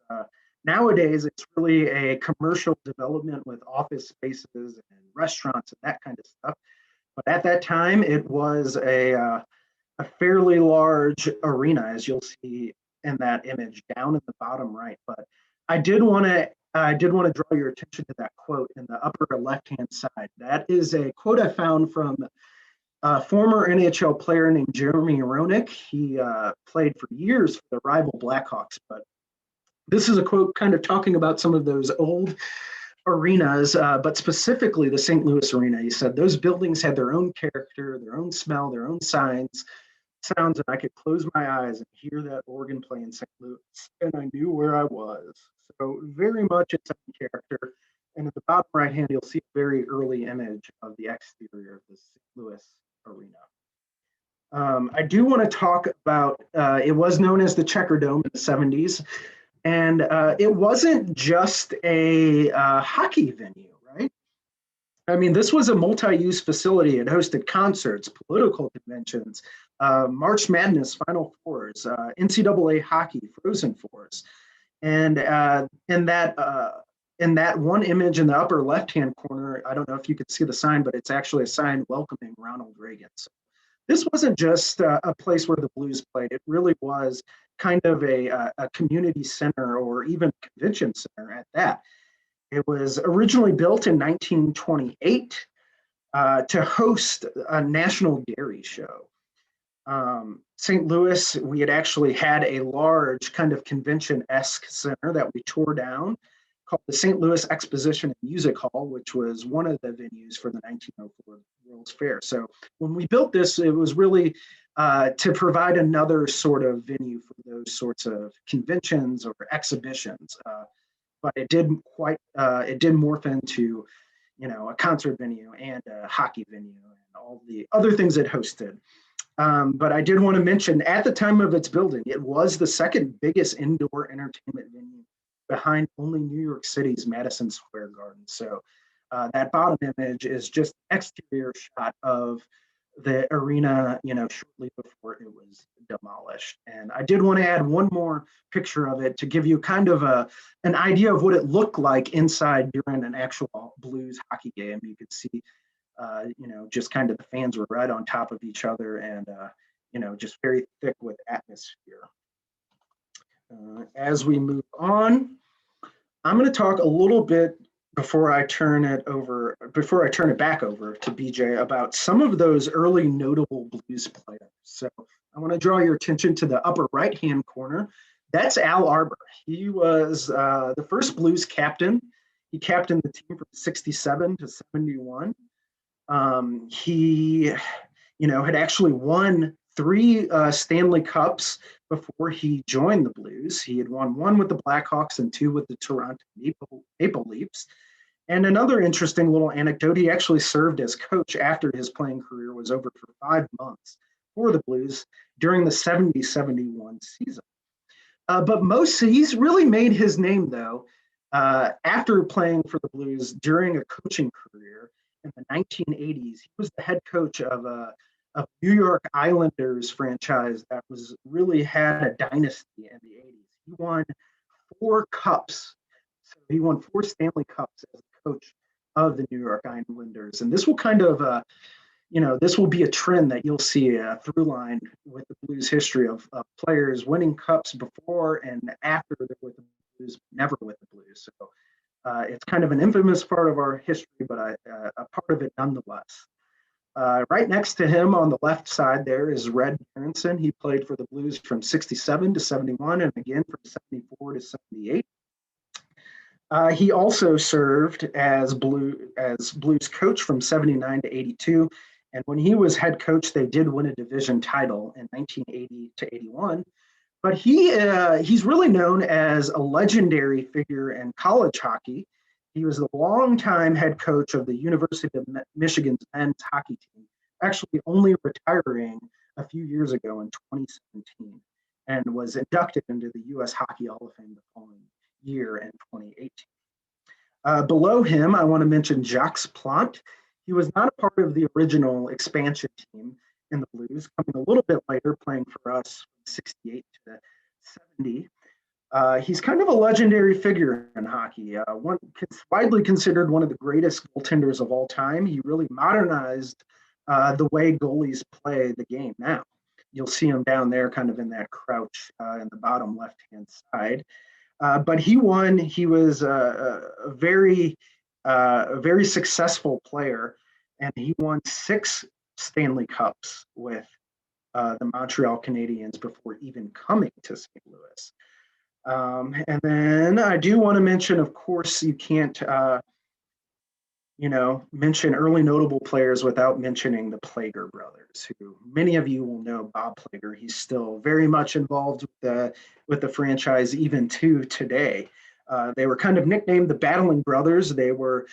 S3: nowadays it's really a commercial development with office spaces and restaurants and that kind of stuff. But at that time, it was a fairly large arena, as you'll see in that image down in the bottom right. But I did want to draw your attention to that quote in the upper left-hand side. That is a quote I found from a former NHL player named Jeremy Roenick. He played for years for the rival Blackhawks, but this is a quote kind of talking about some of those old arenas, but specifically the St. Louis Arena. He said, "Those buildings had their own character, their own smell, their own sounds, and I could close my eyes and hear that organ play in St. Louis, and I knew where I was." So very much its own character. And at the bottom right hand, you'll see a very early image of the exterior of the St. Louis Arena. I do want to talk about, it was known as the Checker Dome in the 70s, and it wasn't just a hockey venue, right? I mean, this was a multi-use facility. It hosted concerts, political conventions, March Madness Final Fours, NCAA hockey, Frozen Fours. And in that one image in the upper left-hand corner, I don't know if you could see the sign, but it's actually a sign welcoming Ronald Reagan. So this wasn't just a place where the Blues played. It really was kind of a community center or even convention center at that. It was originally built in 1928 to host a national dairy show. St. Louis, we had actually had a large kind of convention-esque center that we tore down called the St. Louis Exposition and Music Hall, which was one of the venues for the 1904 World's Fair. So when we built this, it was really to provide another sort of venue for those sorts of conventions or exhibitions. But it did morph into, a concert venue and a hockey venue and all the other things it hosted. But I did want to mention, at the time of its building, it was the second biggest indoor entertainment venue behind only New York City's Madison Square Garden. So that bottom image is just an exterior shot of the arena, shortly before it was demolished. And I did want to add one more picture of it to give you kind of an idea of what it looked like inside during an actual Blues hockey game. You could see just kind of the fans were right on top of each other and, just very thick with atmosphere. As we move on, I'm going to talk a little bit before I turn it back over to BJ about some of those early notable Blues players. So I want to draw your attention to the upper right-hand corner. That's Al Arbour. He was the first Blues captain. He captained the team from 67 to 71. He, had actually won 3 Stanley Cups before he joined the Blues. He had won 1 with the Blackhawks and 2 with the Toronto Maple Leafs. And another interesting little anecdote, he actually served as coach after his playing career was over for 5 months for the Blues during the 70-71 season. But he's really made his name, though, after playing for the Blues during a coaching career in the 1980s. He was the head coach of a New York Islanders franchise that was really had a dynasty in the 80s. He won 4 cups. So he won 4 Stanley Cups as the coach of the New York Islanders. And this will kind of, this will be a trend that you'll see a through line with the Blues history of players winning cups before and after they're with the Blues, never with the Blues. So it's kind of an infamous part of our history, but a part of it nonetheless. Right next to him on the left side there is Red Berenson. He played for the Blues from 67 to 71 and again from 74 to 78. He also served as Blues coach from 79 to 82. And when he was head coach, they did win a division title in 1980 to 81. But he's really known as a legendary figure in college hockey. He was the longtime head coach of the University of Michigan's men's hockey team, actually only retiring a few years ago in 2017, and was inducted into the U.S. Hockey Hall of Fame the following year in 2018. Below him, I want to mention Jacques Plante. He was not a part of the original expansion team in the Blues, coming a little bit later, playing for us from 68 to 70. He's kind of a legendary figure in hockey. Widely considered one of the greatest goaltenders of all time. He really modernized the way goalies play the game now. You'll see him down there kind of in that crouch in the bottom left-hand side. But he won. He was a very successful player, and he won 6 Stanley Cups with the Montreal Canadiens before even coming to St. Louis. And then I do want to mention, of course, you can't mention early notable players without mentioning the Plager brothers, who many of you will know. Bob Plager, he's still very much involved with the franchise even to today. They were kind of nicknamed the Battling Brothers. They were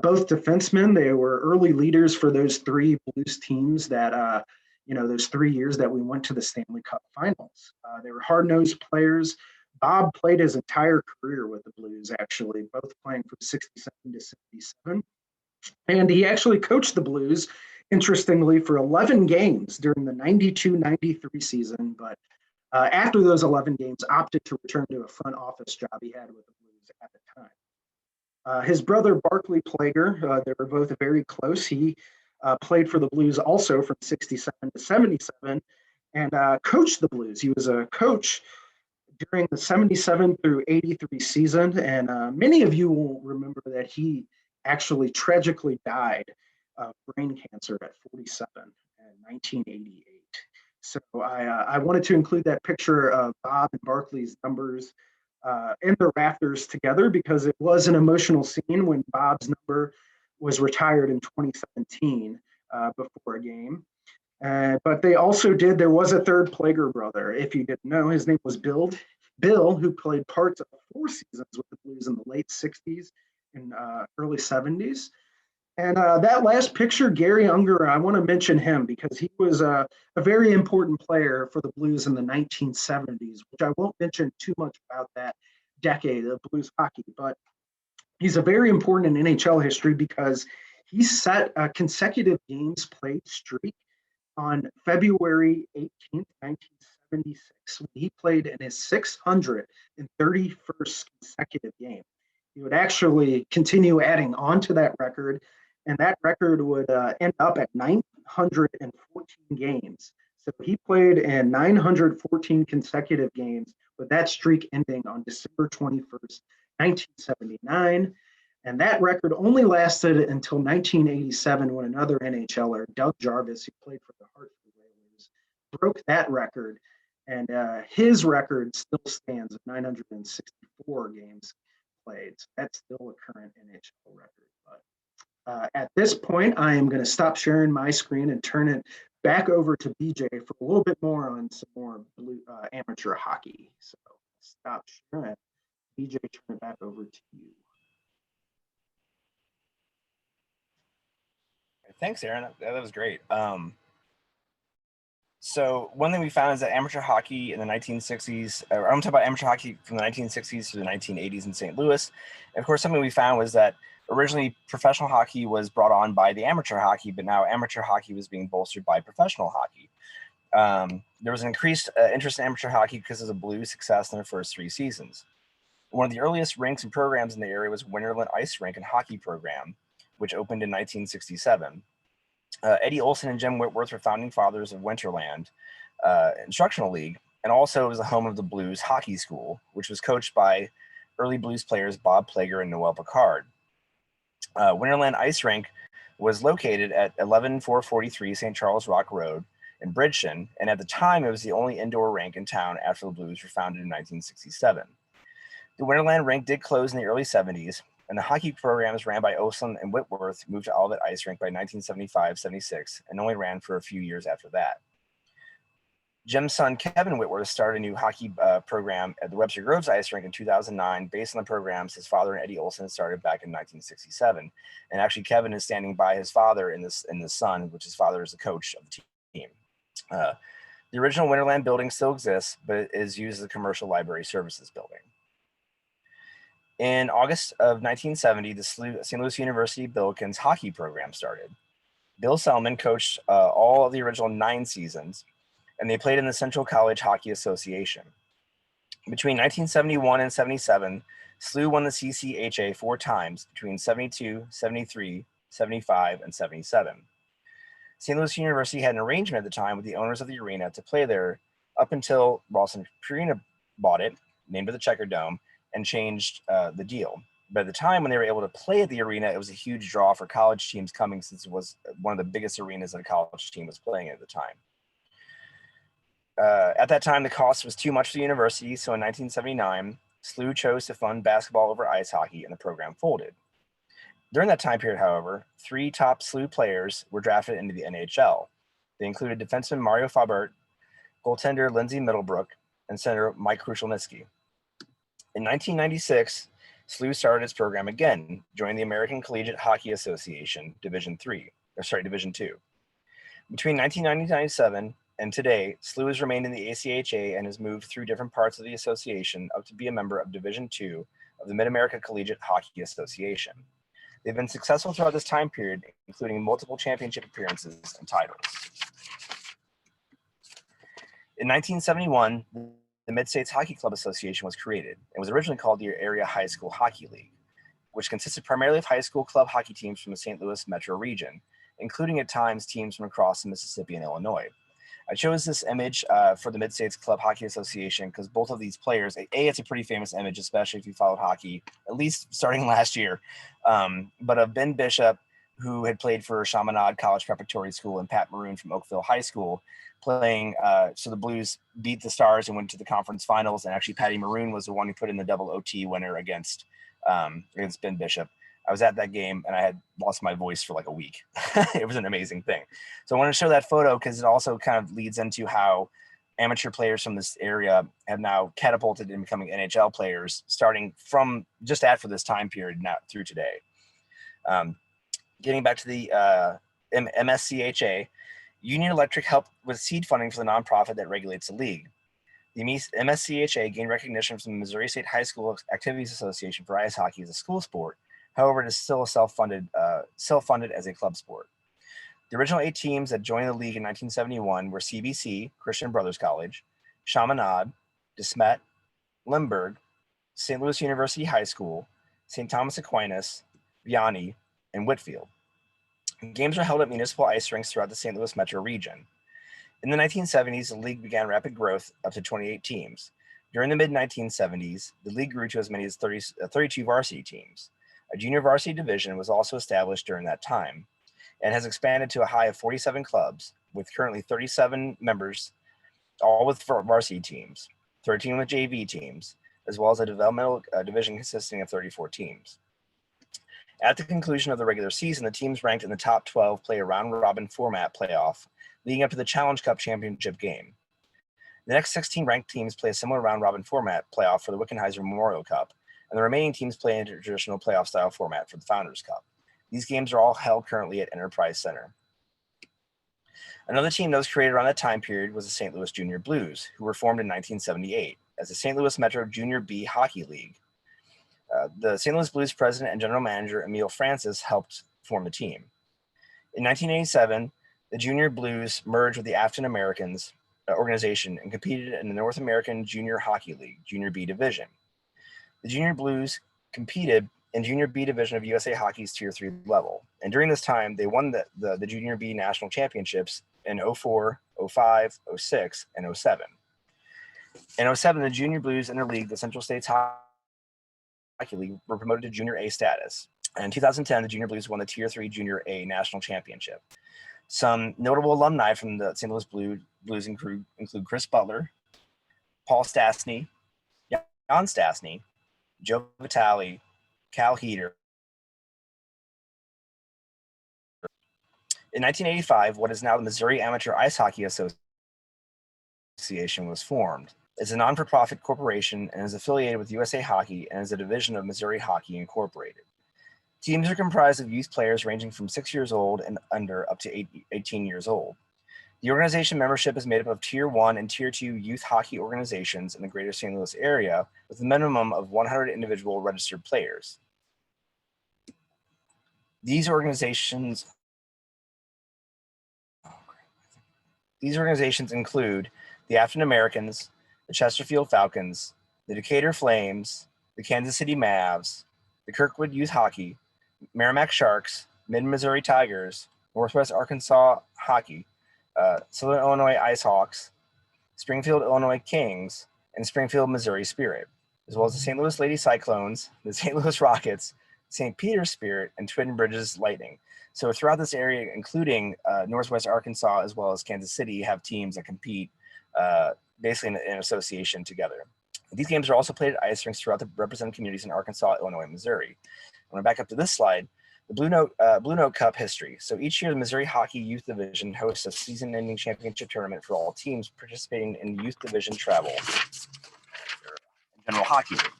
S3: both defensemen. They were early leaders for those 3 Blues teams that, those 3 years that we went to the Stanley Cup finals. They were hard-nosed players. Bob played his entire career with the Blues, actually, both playing from 67 to 77. And he actually coached the Blues, interestingly, for 11 games during the 92-93 season. But after those 11 games, opted to return to a front office job he had with the Blues at the time. His brother, Barclay Plager, they were both very close. He played for the Blues also from 67 to 77 and coached the Blues. He was a coach during the 77 through 83 season. And many of you will remember that he actually tragically died of brain cancer at 47 in 1988. So I wanted to include that picture of Bob and Barclay's numbers in the rafters together because it was an emotional scene when Bob's number was retired in 2017 before a game. But they also there was a third Plager brother. If you didn't know, his name was Bill, who played parts of 4 seasons with the Blues in the late 60s and early 70s. And that last picture, Gary Unger, I want to mention him because he was a very important player for the Blues in the 1970s, which I won't mention too much about that decade of Blues hockey. But he's a very important in NHL history because he set a consecutive games played streak on February 18th, 1976, when he played in his 631st consecutive game. He would actually continue adding on to that record, and that record would end up at 914 games. So he played in 914 consecutive games, with that streak ending on December 21st, 1979. And that record only lasted until 1987 when another NHLer, Doug Jarvis, who played for the Hartford Whalers, broke that record. And his record still stands at 964 games played. So that's still a current NHL record. But at this point, I am going to stop sharing my screen and turn it back over to BJ for a little bit more on some more amateur hockey. So stop sharing. BJ, turn it back over to you.
S2: Thanks, Aaron. That was great. So one thing we found is that amateur hockey in the 1960s, I'm talking about amateur hockey from the 1960s to the 1980s in St. Louis. And of course, something we found was that originally professional hockey was brought on by the amateur hockey, but now amateur hockey was being bolstered by professional hockey. There was an increased interest in amateur hockey because of the Blues' success in their first 3 seasons. One of the earliest rinks and programs in the area was Winterland Ice Rink and Hockey Program, which opened in 1967. Eddie Olson and Jim Whitworth were founding fathers of Winterland Instructional League, and also it was the home of the Blues Hockey School, which was coached by early Blues players Bob Plager and Noel Picard. Winterland Ice Rink was located at 11443 St. Charles Rock Road in Bridgeton, and at the time it was the only indoor rink in town after the Blues were founded in 1967. The Winterland rink did close in the early 70s, and the hockey programs ran by Oslin and Whitworth moved to Olivet Ice Rink by 1975-76 and only ran for a few years after that. Jim's son, Kevin Whitworth, started a new hockey program at the Webster Groves Ice Rink in 2009 based on the programs his father and Eddie Olson started back in 1967. And actually, Kevin is standing by his father in this son, which his father is the coach of the team. The original Winterland building still exists, but it is used as a commercial library services building. In August of 1970, the St. Louis University Billikens hockey program started. Bill Selman coached all of the original 9 seasons, and they played in the Central College Hockey Association. Between 1971 and 77, SLU won the CCHA 4 times between 72, 73, 75, and 77. St. Louis University had an arrangement at the time with the owners of the arena to play there up until Ralston Purina bought it, named it the Checker Dome, and changed the deal. But at the time when they were able to play at the arena, it was a huge draw for college teams coming since it was one of the biggest arenas that a college team was playing at the time. At that time, the cost was too much for the university, so in 1979, SLU chose to fund basketball over ice hockey, and the program folded. During that time period, however, 3 top SLU players were drafted into the NHL. They included defenseman Mario Faubert, goaltender Lindsey Middlebrook, and center Mike Krushelnyski. In 1996, SLU started its program again, joining the American Collegiate Hockey Association, Division II. Between 1997 and today, SLU has remained in the ACHA and has moved through different parts of the association up to be a member of Division II of the Mid-America Collegiate Hockey Association. They've been successful throughout this time period, including multiple championship appearances and titles. In 1971, the Mid-States Hockey Club Association was created and was originally called the Area High School Hockey League, which consisted primarily of high school club hockey teams from the St. Louis metro region, including at times teams from across the Mississippi and Illinois. I chose this image for the Mid-States Club Hockey Association because both of these players, it's a pretty famous image, especially if you followed hockey, at least starting last year, but of Ben Bishop, who had played for Chaminade College Preparatory School, and Pat Maroon from Oakville High School, playing, so the Blues beat the Stars and went to the conference finals, and actually Patty Maroon was the one who put in the double OT winner against Ben Bishop. I was at that game and I had lost my voice for like a week. It was an amazing thing. So I want to show that photo because it also kind of leads into how amateur players from this area have now catapulted in becoming NHL players, starting from just after this time period now through today. Getting back to the MSCHA, Union Electric helped with seed funding for the nonprofit that regulates the league. The MSCHA gained recognition from the Missouri State High School Activities Association for ice hockey as a school sport. However, it is still self-funded as a club sport. The original 8 teams that joined the league in 1971 were CBC, Christian Brothers College, Chaminade, DeSmet, Limburg, St. Louis University High School, St. Thomas Aquinas, Vianney, and Whitfield. Games were held at municipal ice rinks throughout the St. Louis metro region. In the 1970s, the league began rapid growth up to 28 teams. During the mid-1970s, the league grew to as many as 32 varsity teams. A junior varsity division was also established during that time and has expanded to a high of 47 clubs, with currently 37 members, all with varsity teams, 13 with JV teams, as well as a developmental division consisting of 34 teams. At the conclusion of the regular season, the teams ranked in the top 12 play a round-robin format playoff, leading up to the Challenge Cup championship game. The next 16 ranked teams play a similar round-robin format playoff for the Wickenheiser Memorial Cup, and the remaining teams play in a traditional playoff-style format for the Founders Cup. These games are all held currently at Enterprise Center. Another team that was created around that time period was the St. Louis Junior Blues, who were formed in 1978 as the St. Louis Metro Junior B Hockey League. The St. Louis Blues president and general manager, Emile Francis, helped form the team. In 1987, the Junior Blues merged with the African Americans organization and competed in the North American Junior Hockey League, Junior B Division. The Junior Blues competed in Junior B Division of USA Hockey's Tier 3 level. And during this time, they won the Junior B National Championships in 04, 05, 06, and 07. In 07, the Junior Blues and their league, the Central States Hockey League, were promoted to Junior A status. And in 2010, the Junior Blues won the Tier 3 Junior A National Championship. Some notable alumni from the St. Louis Blues include Chris Butler, Paul Stastny, Jan Stastny, Joe Vitale, Cal Heater. In 1985, what is now the Missouri Amateur Ice Hockey Association was formed. It's a non-for-profit corporation and is affiliated with USA Hockey and is a division of Missouri Hockey Incorporated. Teams are comprised of youth players ranging from 6 years old and under up to 18 years old. The organization membership is made up of Tier 1 and Tier 2 youth hockey organizations in the greater St. Louis area with a minimum of 100 individual registered players. These organizations include the African Americans, the Chesterfield Falcons, the Decatur Flames, the Kansas City Mavs, the Kirkwood Youth Hockey, Merrimack Sharks, Mid-Missouri Tigers, Northwest Arkansas Hockey, Southern Illinois Ice Hawks, Springfield Illinois Kings, and Springfield Missouri Spirit, as well as the St. Louis Lady Cyclones, the St. Louis Rockets, St. Peter's Spirit, and Twin Bridges Lightning. So throughout this area, including Northwest Arkansas as well as Kansas City, have teams that compete basically in association together. These games are also played at ice rinks throughout the represented communities in Arkansas, Illinois, and Missouri. I'm going to back up to this slide, the Blue Note Cup history. So each year, the Missouri Hockey Youth Division hosts a season-ending championship tournament for all teams participating in Youth Division travel General Hockey League.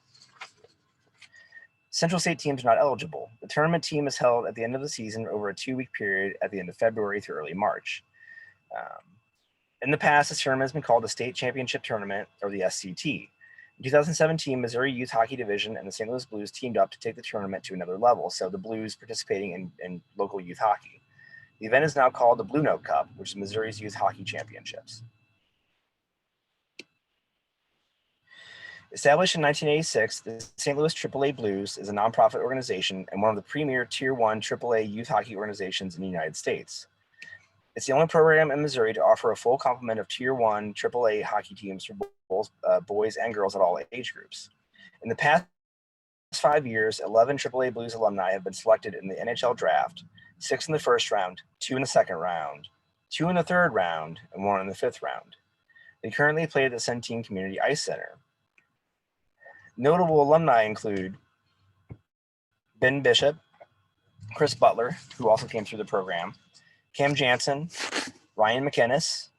S2: Central State teams are not eligible. The tournament team is held at the end of the season over a 2-week period at the end of February through early March. In the past, this tournament has been called the State Championship Tournament, or the SCT. In 2017, Missouri Youth Hockey Division and the St. Louis Blues teamed up to take the tournament to another level, so the Blues participating in local youth hockey. The event is now called the Blue Note Cup, which is Missouri's Youth Hockey Championships. Established in 1986, the St. Louis AAA Blues is a nonprofit organization and one of the premier Tier 1 AAA youth hockey organizations in the United States. It's the only program in Missouri to offer a full complement of Tier 1 AAA hockey teams for both boys and girls at all age groups. In the past 5 years, 11 AAA Blues alumni have been selected in the NHL draft, 6 in the first round, 2 in the second round, 2 in the third round, and 1 in the fifth round. They currently play at the Centene Community Ice Center. Notable alumni include Ben Bishop, Chris Butler, who also came through the program, Cam Jansen, Ryan McInnes,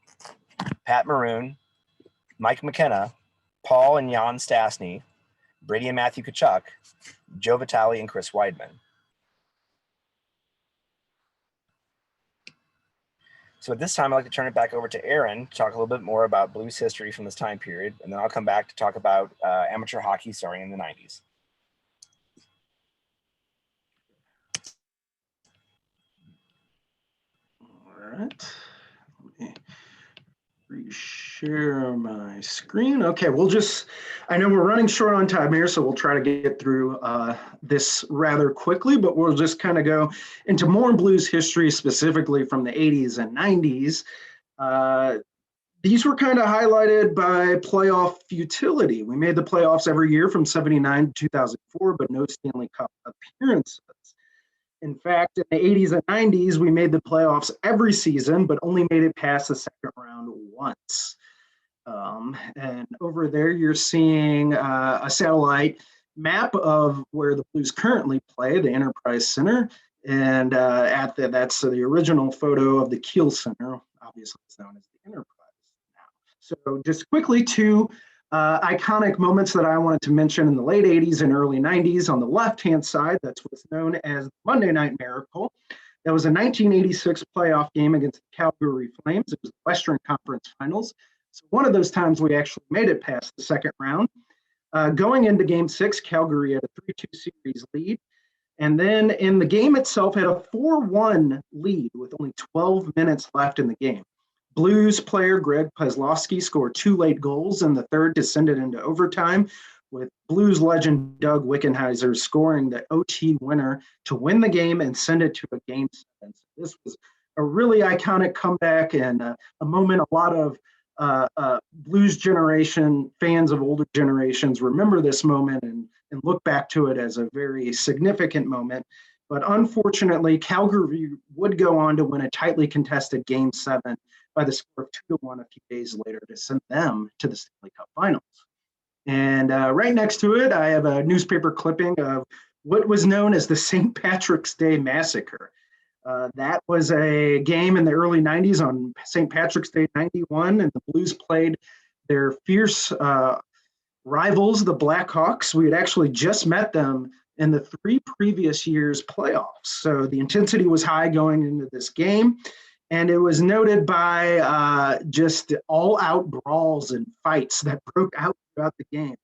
S2: Pat Maroon, Mike McKenna, Paul and Jan Stastny, Brady and Matthew Kachuk, Joe Vitale, and Chris Weidman. So at this time, I'd like to turn it back over to Aaron to talk a little bit more about Blues history from this time period, and then I'll come back to talk about amateur hockey starting in the 90s.
S3: All right. Let me reshare my screen. Okay, I know we're running short on time here, so we'll try to get through this rather quickly, but we'll just kind of go into more Blues history, specifically from the 80s and 90s. These were kind of highlighted by playoff futility. We made the playoffs every year from 79 to 2004, but no Stanley Cup appearances. In fact, in the 80s and 90s, we made the playoffs every season, but only made it past the second round once. And over there, you're seeing a satellite map of where the Blues currently play, the Enterprise Center. And that's the original photo of the Kiel Center. Obviously, it's known as the Enterprise now. So just quickly, two iconic moments that I wanted to mention in the late 80s and early 90s. On the left-hand side, that's what's known as the Monday Night Miracle. That was a 1986 playoff game against the Calgary Flames. It was the Western Conference Finals. So one of those times we actually made it past the second round. Going into Game 6, Calgary had a 3-2 series lead. And then in the game itself had a 4-1 lead with only 12 minutes left in the game. Blues player Greg Pieslawski scored 2 late goals, and the third descended into overtime, with Blues legend Doug Wickenheiser scoring the OT winner to win the game and send it to a Game 7. So this was a really iconic comeback and a moment a lot of Blues generation fans of older generations remember this moment and and look back to it as a very significant moment. But unfortunately, Calgary would go on to win a tightly contested Game 7 by the score of 2-1 a few days later to send them to the Stanley Cup Finals. And right next to it, I have a newspaper clipping of what was known as the St. Patrick's Day Massacre. That was a game in the early 90s on St. Patrick's Day 91, and the Blues played their fierce rivals, the Blackhawks. We had actually just met them in the 3 previous years' playoffs. So the intensity was high going into this game, and it was noted by just all-out brawls and fights that broke out throughout the game.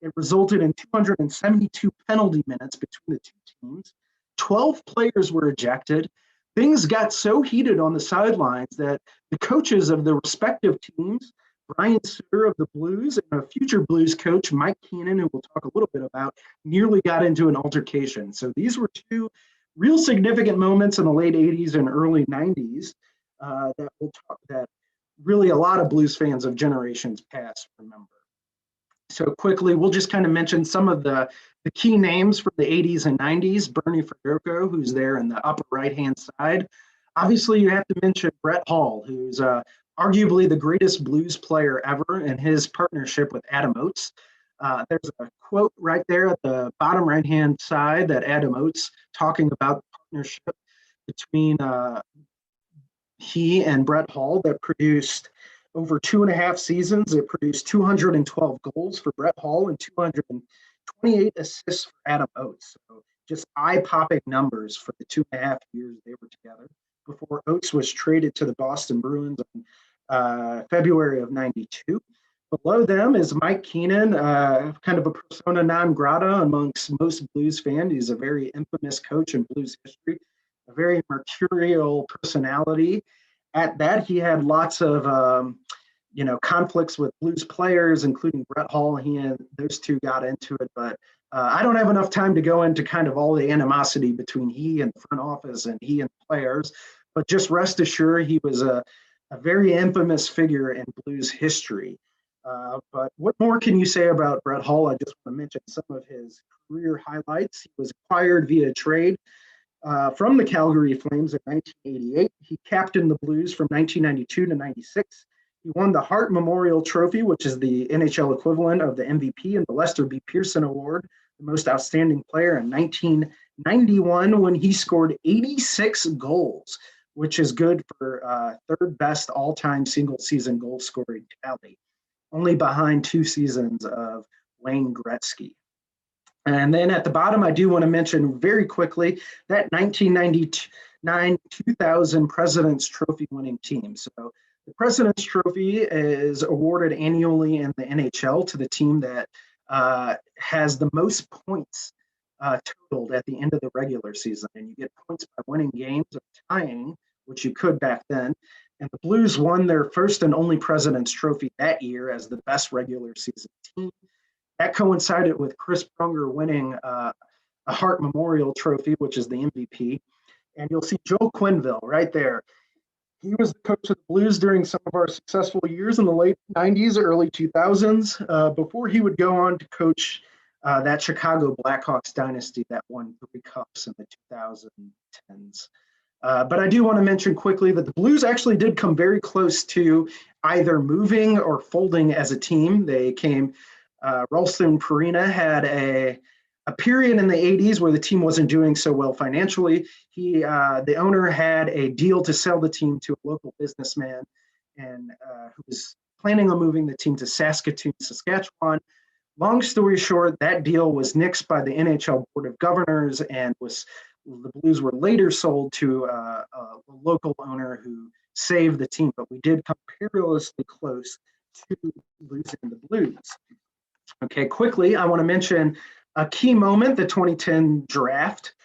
S3: It resulted in 272 penalty minutes between the two teams. 12 players were ejected. Things got so heated on the sidelines that the coaches of the respective teams, Brian Suter of the Blues and a future Blues coach, Mike Keenan, who we'll talk a little bit about, nearly got into an altercation. So these were 2 real significant moments in the late 80s and early 90s that really a lot of Blues fans of generations past remember. So quickly, we'll just kind of mention some of the key names from the 80s and 90s. Bernie Fedorko, who's there in the upper right-hand side. Obviously, you have to mention Brett Hall, who's arguably the greatest Blues player ever in his partnership with Adam Oates. There's a quote right there at the bottom right-hand side that Adam Oates talking about the partnership between he and Brett Hall that produced over 2.5 seasons. It produced 212 goals for Brett Hall and 228 assists for Adam Oates. So just eye-popping numbers for the 2.5 years they were together before Oates was traded to the Boston Bruins in February of 92. Below them is Mike Keenan, kind of a persona non grata amongst most Blues fans. He's a very infamous coach in Blues history, a very mercurial personality. At that, he had lots of conflicts with Blues players, including Brett Hall. He and those two got into it, but I don't have enough time to go into kind of all the animosity between he and the front office and he and the players. But just rest assured, he was a very infamous figure in Blues history. But what more can you say about Brett Hall? I just want to mention some of his career highlights. He was acquired via trade from the Calgary Flames in 1988. He captained the Blues from 1992 to 96. He won the Hart Memorial Trophy, which is the NHL equivalent of the MVP and the Lester B. Pearson Award, the most outstanding player in 1991 when he scored 86 goals, which is good for third best all-time single-season goal scoring tally, only behind 2 seasons of Wayne Gretzky. And then at the bottom, I do want to mention very quickly that 1999-2000 President's Trophy winning team. So the President's Trophy is awarded annually in the NHL to the team that has the most points totaled at the end of the regular season. And you get points by winning games or tying, which you could back then. And the Blues won their first and only President's Trophy that year as the best regular season team. That coincided with Chris Pronger winning a Hart Memorial Trophy, which is the MVP. And you'll see Joel Quenneville right there. He was the coach of the Blues during some of our successful years in the late 90s, early 2000s, before he would go on to coach that Chicago Blackhawks dynasty that won 3 cups in the 2010s. But I do want to mention quickly that the Blues actually did come very close to either moving or folding as a team. They came, Ralston Purina had a period in the 80s where the team wasn't doing so well financially. The owner had a deal to sell the team to a local businessman and who was planning on moving the team to Saskatoon, Saskatchewan. Long story short, that deal was nixed by the NHL Board of Governors and the Blues were later sold to a local owner who saved the team, but we did come perilously close to losing the Blues. Okay, quickly, I want to mention a key moment, the 2010 draft.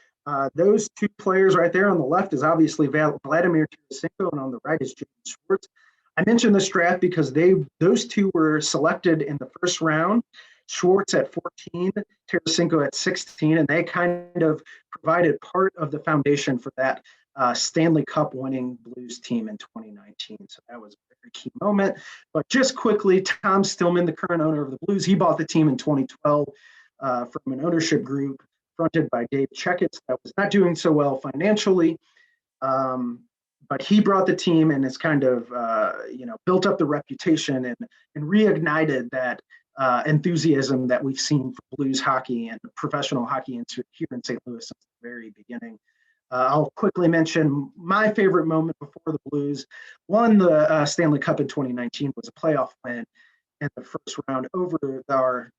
S3: Those 2 players right there on the left is obviously Vladimir Tarasenko, and on the right is James Schwartz. I mentioned this draft because those 2 were selected in the first round. Schwartz at 14, Tarasenko at 16, and they kind of provided part of the foundation for that Stanley Cup winning Blues team in 2019. So that was a very key moment. But just quickly, Tom Stillman, the current owner of the Blues, he bought the team in 2012 from an ownership group fronted by Dave Checketts that was not doing so well financially. But he brought the team and has kind of built up the reputation and reignited that enthusiasm that we've seen for Blues hockey and professional hockey here in St. Louis since the very beginning. I'll quickly mention my favorite moment before the Blues won the Stanley Cup in 2019 was a playoff win in the first round over our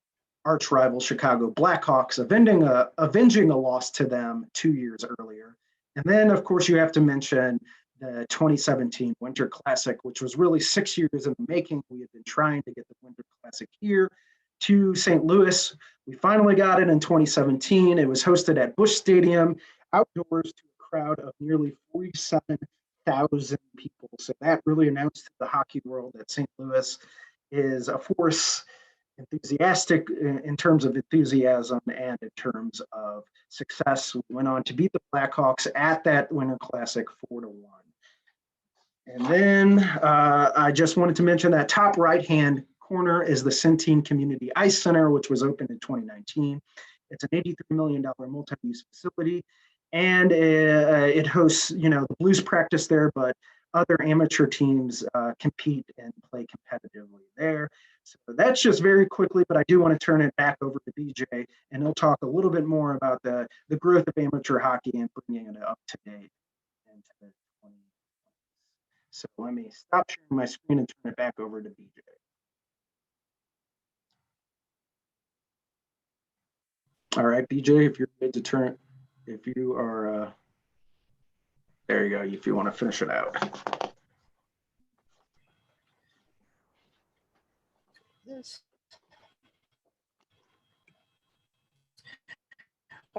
S3: arch rival Chicago Blackhawks, avenging a loss to them 2 years earlier. And then, of course, you have to mention the 2017 Winter Classic, which was really 6 years in the making. We had been trying to get the Winter Classic here to St. Louis. We finally got it in 2017. It was hosted at Busch Stadium, outdoors to a crowd of nearly 47,000 people. So that really announced to the hockey world that St. Louis is a force enthusiastic in terms of enthusiasm and in terms of success. We went on to beat the Blackhawks at that Winter Classic 4-1. And then I just wanted to mention that top right-hand corner is the Centene Community Ice Center, which was opened in 2019. It's an $83 million multi-use facility, and it hosts, the Blues practice there, but other amateur teams compete and play competitively there. So that's just very quickly, but I do want to turn it back over to BJ, and he'll talk a little bit more about the growth of amateur hockey and bringing it up to date into the 2020s. So let me stop sharing my screen and turn it back over to BJ. All right, BJ, if you're good to turn, if you are, there you go, if you want to finish it out.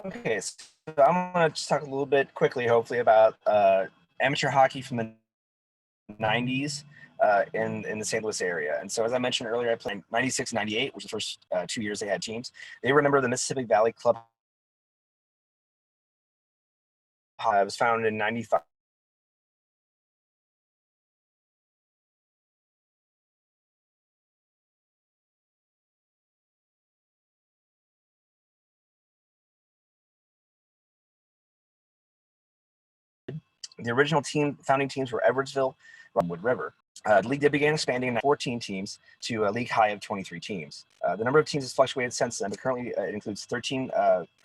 S2: Okay, so I'm going to just talk a little bit quickly, hopefully, about amateur hockey from the 90s in the St. Louis area. And so, as I mentioned earlier, I played 96, 98, which was the first 2 years they had teams. They were a member of the Mississippi Valley Club. It was founded in 95. The original founding teams were Edwardsville, Wood River. The league began expanding 14 teams to a league high of 23 teams. The number of teams has fluctuated since then, but currently it includes 13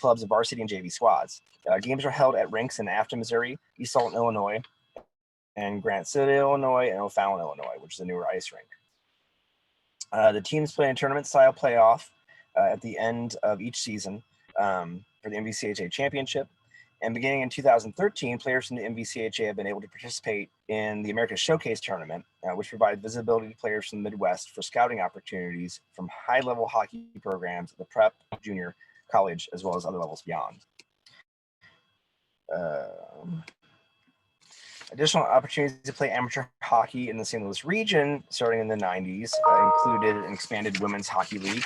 S2: clubs of varsity and JV squads. Games are held at rinks in Afton, Missouri, East Alton, Illinois, and Grant City, Illinois, and O'Fallon, Illinois, which is a newer ice rink. The teams play in tournament-style playoff at the end of each season for the MVCHA championship. And beginning in 2013, players from the MVCHA have been able to participate in the America's Showcase Tournament, which provides visibility to players from the Midwest for scouting opportunities from high-level hockey programs at the prep, junior, college, as well as other levels beyond. Additional opportunities to play amateur hockey in the St. Louis region starting in the 90s included an expanded women's hockey league,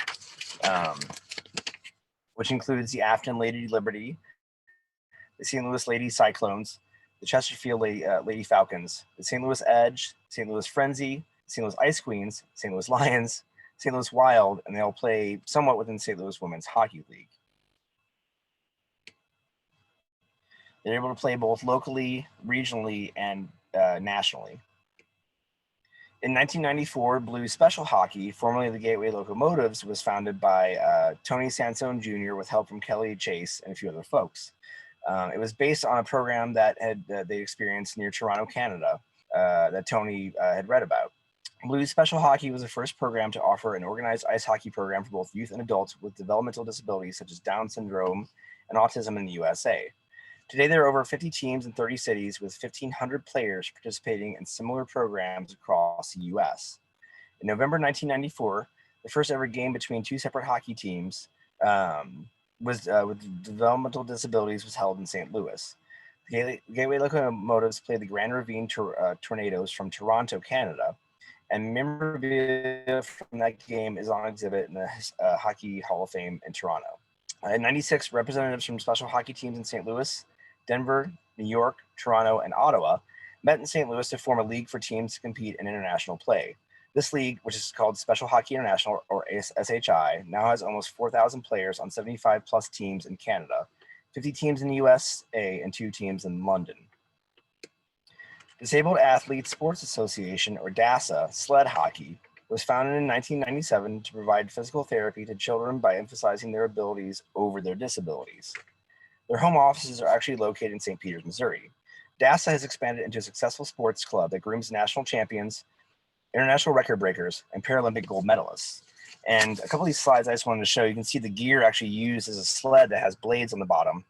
S2: which includes the Afton Lady Liberty, the St. Louis Lady Cyclones, the Chesterfield Lady Falcons, the St. Louis Edge, St. Louis Frenzy, St. Louis Ice Queens, St. Louis Lions, St. Louis Wild, and they all play somewhat within St. Louis Women's Hockey League. They're able to play both locally, regionally, and nationally. In 1994, Blues Special Hockey, formerly the Gateway Locomotives, was founded by Tony Sansone Jr. with help from Kelly Chase and a few other folks. It was based on a program that they experienced near Toronto, Canada, that Tony had read about. Blues Special Hockey was the first program to offer an organized ice hockey program for both youth and adults with developmental disabilities such as Down syndrome and autism in the USA. Today, there are over 50 teams in 30 cities with 1,500 players participating in similar programs across the US. In November 1994, the first ever game between two separate hockey teams with developmental disabilities was held in St. Louis. The Gateway Locomotives played the Grand Ravine Tornadoes from Toronto, Canada, and memorabilia from that game is on exhibit in the Hockey Hall of Fame in Toronto. In '96, representatives from special hockey teams in St. Louis, Denver, New York, Toronto, and Ottawa met in St. Louis to form a league for teams to compete in international play. This league, which is called Special Hockey International, or SHI, now has almost 4,000 players on 75 plus teams in Canada, 50 teams in the USA, and 2 teams in London. Disabled Athletes Sports Association, or DASA, sled hockey, was founded in 1997 to provide physical therapy to children by emphasizing their abilities over their disabilities. Their home offices are actually located in St. Peters, Missouri. DASA has expanded into a successful sports club that grooms national champions, international record breakers, and Paralympic gold medalists. And a couple of these slides I just wanted to show, you can see the gear actually used as a sled that has blades on the bottom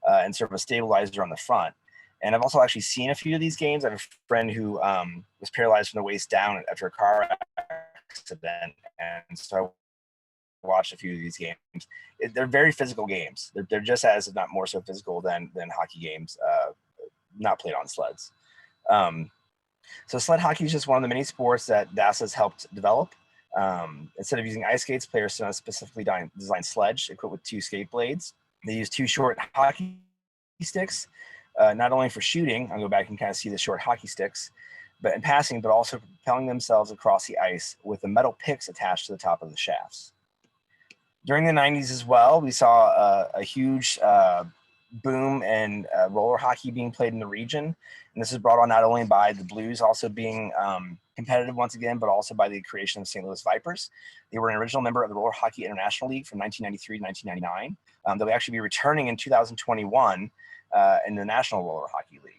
S2: and sort of a stabilizer on the front. And I've also actually seen a few of these games. I have a friend who was paralyzed from the waist down after a car accident, and so I watched a few of these games. They're very physical games. They're just as, if not more so, physical than hockey games, not played on sleds. So sled hockey is just one of the many sports that DASA has helped develop. Instead of using ice skates, players sit on a specifically designed sledge equipped with 2 skate blades. They use 2 short hockey sticks, not only for shooting, I'll go back and kind of see the short hockey sticks, but in passing, but also propelling themselves across the ice with the metal picks attached to the top of the shafts. During the 90s as well, we saw a huge boom in roller hockey being played in the region. And this is brought on not only by the Blues also being competitive once again, but also by the creation of St. Louis Vipers. They were an original member of the Roller Hockey International League from 1993 to 1999. They'll actually be returning in 2021 in the National Roller Hockey League.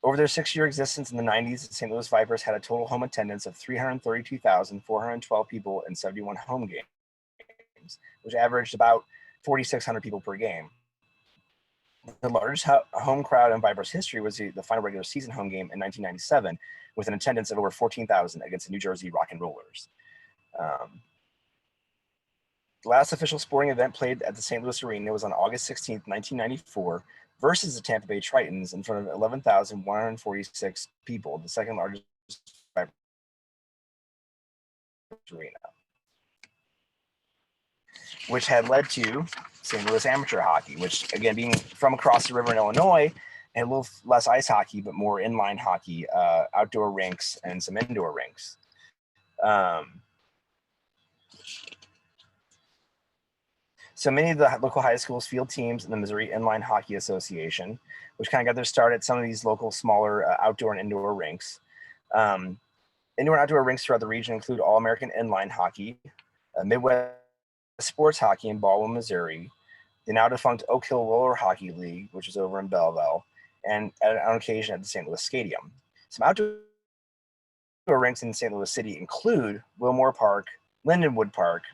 S2: Over their 6-year existence in the 90s, the St. Louis Vipers had a total home attendance of 332,412 people in 71 home games, which averaged about 4,600 people per game. The largest home crowd in Vipers history was the final regular season home game in 1997, with an attendance of over 14,000 against the New Jersey Rock and Rollers. The last official sporting event played at the St. Louis Arena was on August 16th, 1994, versus the Tampa Bay Tritons in front of 11,146 people, the second largest arena, which had led to St. Louis amateur hockey, which, again, being from across the river in Illinois, had a little less ice hockey, but more inline hockey, outdoor rinks, and some indoor rinks. So many of the local high schools field teams in the Missouri Inline Hockey Association, which kind of got their start at some of these local smaller outdoor and indoor rinks. Indoor and outdoor rinks throughout the region include All-American Inline Hockey, Midwest Sports Hockey in Baldwin, Missouri, the now defunct Oak Hill Roller Hockey League, which is over in Belleville, and on occasion at the St. Louis Stadium. Some outdoor rinks in St. Louis City include Wilmore Park, Lindenwood Park,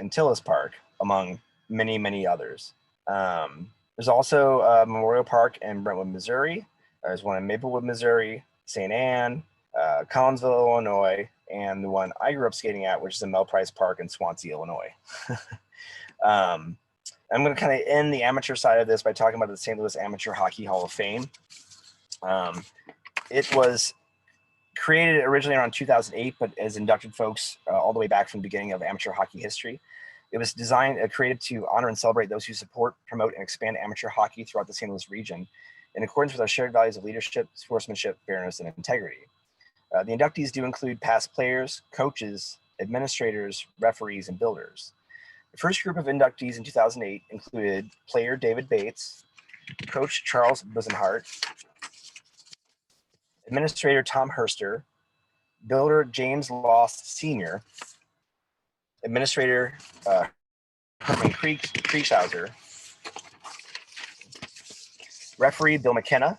S2: and Tillis Park, among many, many others. There's also Memorial Park in Brentwood, Missouri. There's one in Maplewood, Missouri, St. Anne, Collinsville, Illinois, and the one I grew up skating at, which is in Melprice Park in Swansea, Illinois. I'm going to kind of end the amateur side of this by talking about the St. Louis Amateur Hockey Hall of Fame. It was created originally around 2008, but has inducted folks all the way back from the beginning of amateur hockey history. It was created to honor and celebrate those who support, promote, and expand amateur hockey throughout the St. Louis region in accordance with our shared values of leadership, sportsmanship, fairness, and integrity. The inductees do include past players, coaches, administrators, referees, and builders. The first group of inductees in 2008 included player David Bates, coach Charles Busenhart, administrator Tom Herster, builder James Lost Sr., administrator Herman Kriegshauser, referee Bill McKenna,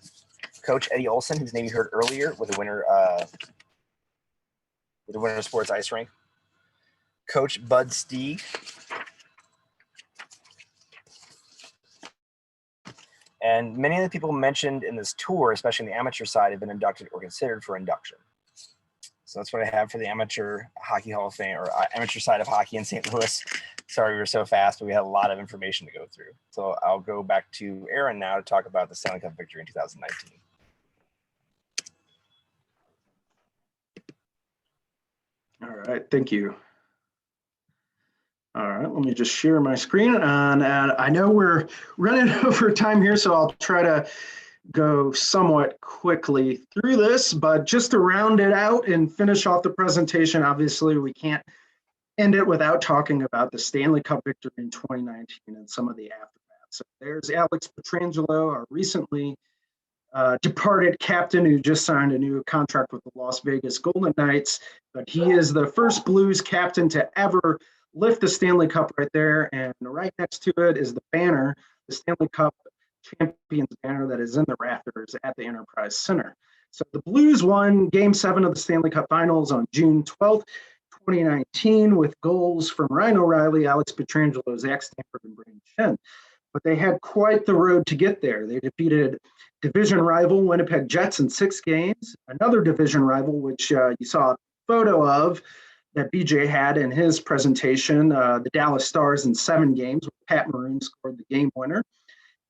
S2: coach Eddie Olson, whose name you heard earlier with the Winter Sports Ice Rink, coach Bud Stieg, and many of the people mentioned in this tour, especially in the amateur side, have been inducted or considered for induction. So that's what I have for the Amateur Hockey Hall of Fame, or amateur side of hockey in St. Louis. Sorry we were so fast, but we had a lot of information to go through. So I'll go back to Aaron now to talk about the Stanley Cup victory in 2019.
S3: All right, thank you. All right, let me just share my screen. And I know we're running over time here, so I'll try to go somewhat quickly through this, but just to round it out and finish off the presentation, obviously we can't end it without talking about the Stanley Cup victory in 2019 and some of the aftermath. So there's Alex Pietrangelo, our recently departed captain who just signed a new contract with the Las Vegas Golden Knights, but he is the first Blues captain to ever lift the Stanley Cup right there. And right next to it is the banner, the Stanley Cup champions banner that is in the rafters at the Enterprise Center. So the Blues won Game 7 of the Stanley Cup Finals on June 12th, 2019, with goals from Ryan O'Reilly, Alex Pietrangelo, Zach Stanford, and Brandon Shen. But they had quite the road to get there. They defeated division rival Winnipeg Jets in 6 games, another division rival, which you saw a photo of that BJ had in his presentation, the Dallas Stars in 7 games, where Pat Maroon scored the game winner.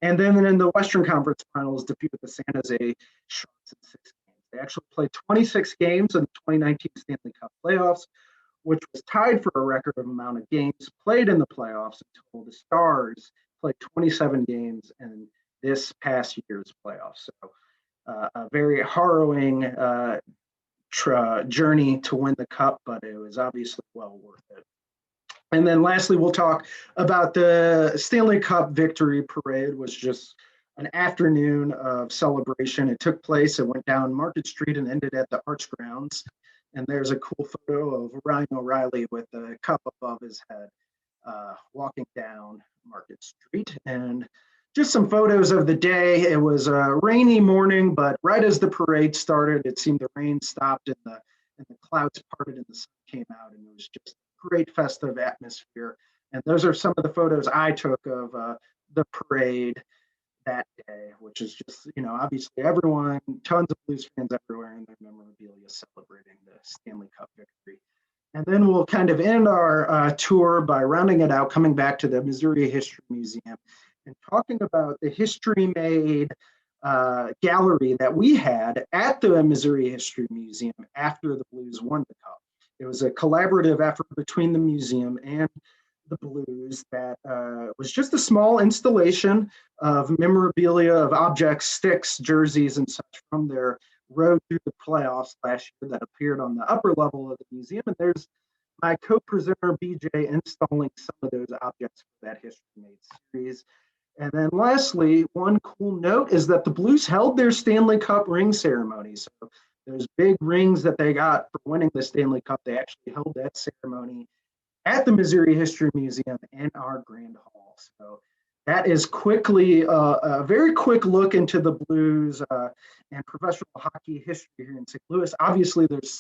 S3: And then in the Western Conference Finals, defeated the San Jose Sharks in 6 games. They actually played 26 games in the 2019 Stanley Cup playoffs, which was tied for a record of amount of games played in the playoffs until the Stars played 27 games in this past year's playoffs. So a very harrowing journey to win the cup, but it was obviously well worth it. And then lastly, we'll talk about the Stanley Cup victory parade, was just an afternoon of celebration. It took place, it went down Market Street and ended at the Arch Grounds. And there's a cool photo of Ryan O'Reilly with the cup above his head, walking down Market Street. And just some photos of the day. It was a rainy morning, but right as the parade started, it seemed the rain stopped and the clouds parted and the sun came out, and it was just a great festive atmosphere. And those are some of the photos I took of the parade that day, which is just, obviously everyone, tons of Blues fans everywhere in their memorabilia celebrating the Stanley Cup victory. And then we'll kind of end our tour by rounding it out, coming back to the Missouri History Museum and talking about the history-made gallery that we had at the Missouri History Museum after the Blues won the Cup. It was a collaborative effort between the museum and the Blues that was just a small installation of memorabilia, of objects, sticks, jerseys, and such from their road through the playoffs last year that appeared on the upper level of the museum. And there's my co-presenter, BJ, installing some of those objects for that History Made series. And then lastly, one cool note is that the Blues held their Stanley Cup ring ceremony. So those big rings that they got for winning the Stanley Cup, they actually held that ceremony at the Missouri History Museum in our Grand Hall. So that is quickly a very quick look into the Blues and professional hockey history here in St. Louis. Obviously, there's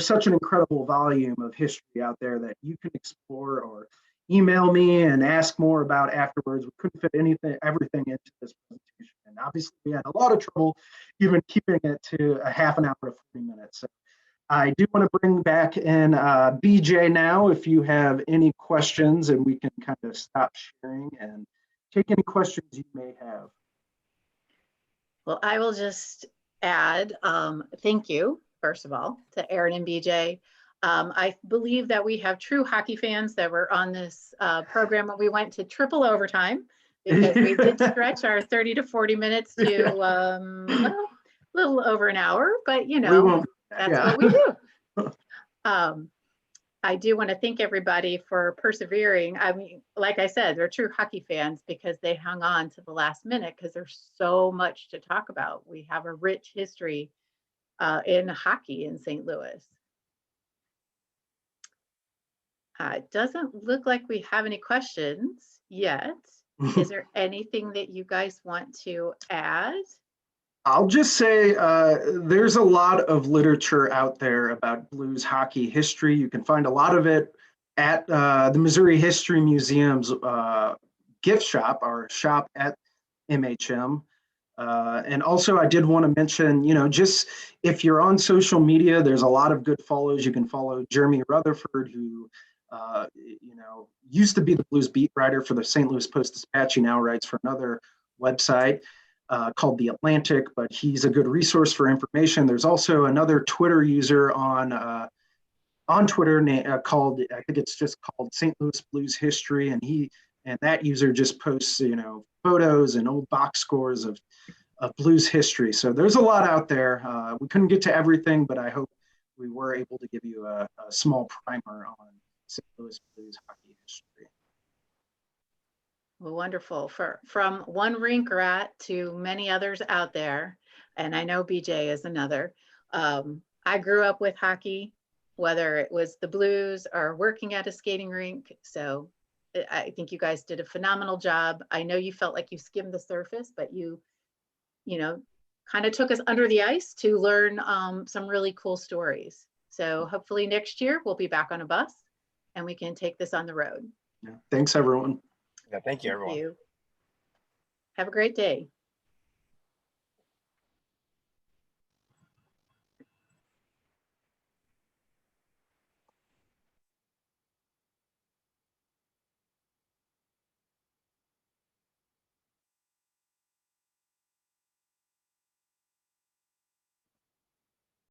S3: such an incredible volume of history out there that you can explore or email me and ask more about afterwards. We couldn't fit everything into this presentation. And obviously, we had a lot of trouble even keeping it to a half an hour to 40 minutes. So I do want to bring back in BJ now, if you have any questions, and we can kind of stop sharing and take any questions you may have.
S1: Well, I will just add, thank you, first of all, to Aaron and BJ. I believe that we have true hockey fans that were on this program when we went to triple overtime, because we did stretch our 30 to 40 minutes to a little over an hour, but that's what we do. I do want to thank everybody for persevering. I mean, like I said, they're true hockey fans because they hung on to the last minute because there's so much to talk about. We have a rich history in hockey in St. Louis. It doesn't look like we have any questions yet. Is there anything that you guys want to add?
S3: I'll just say there's a lot of literature out there about Blues hockey history. You can find a lot of it at the Missouri History Museum's gift shop, or shop at MHM. And also I did want to mention, just if you're on social media, there's a lot of good follows. You can follow Jeremy Rutherford, who used to be the Blues beat writer for the St. Louis Post-Dispatch. He now writes for another website called The Atlantic, but he's a good resource for information. There's also another Twitter user on Twitter called, I think it's just called St. Louis Blues History, and that user just posts photos and old box scores of blues history. So there's a lot out there. We couldn't get to everything, but I hope we were able to give you a small primer on St. Louis Blues hockey history.
S1: Well, wonderful. From one rink rat to many others out there, and I know BJ is another. I grew up with hockey, whether it was the Blues or working at a skating rink. So I think you guys did a phenomenal job. I know you felt like you skimmed the surface, but you kind of took us under the ice to learn some really cool stories. So hopefully next year we'll be back on a bus and we can take this on the road.
S3: Yeah. Thanks, everyone.
S2: Yeah, thank you, everyone.
S1: Thank you. Have a great day.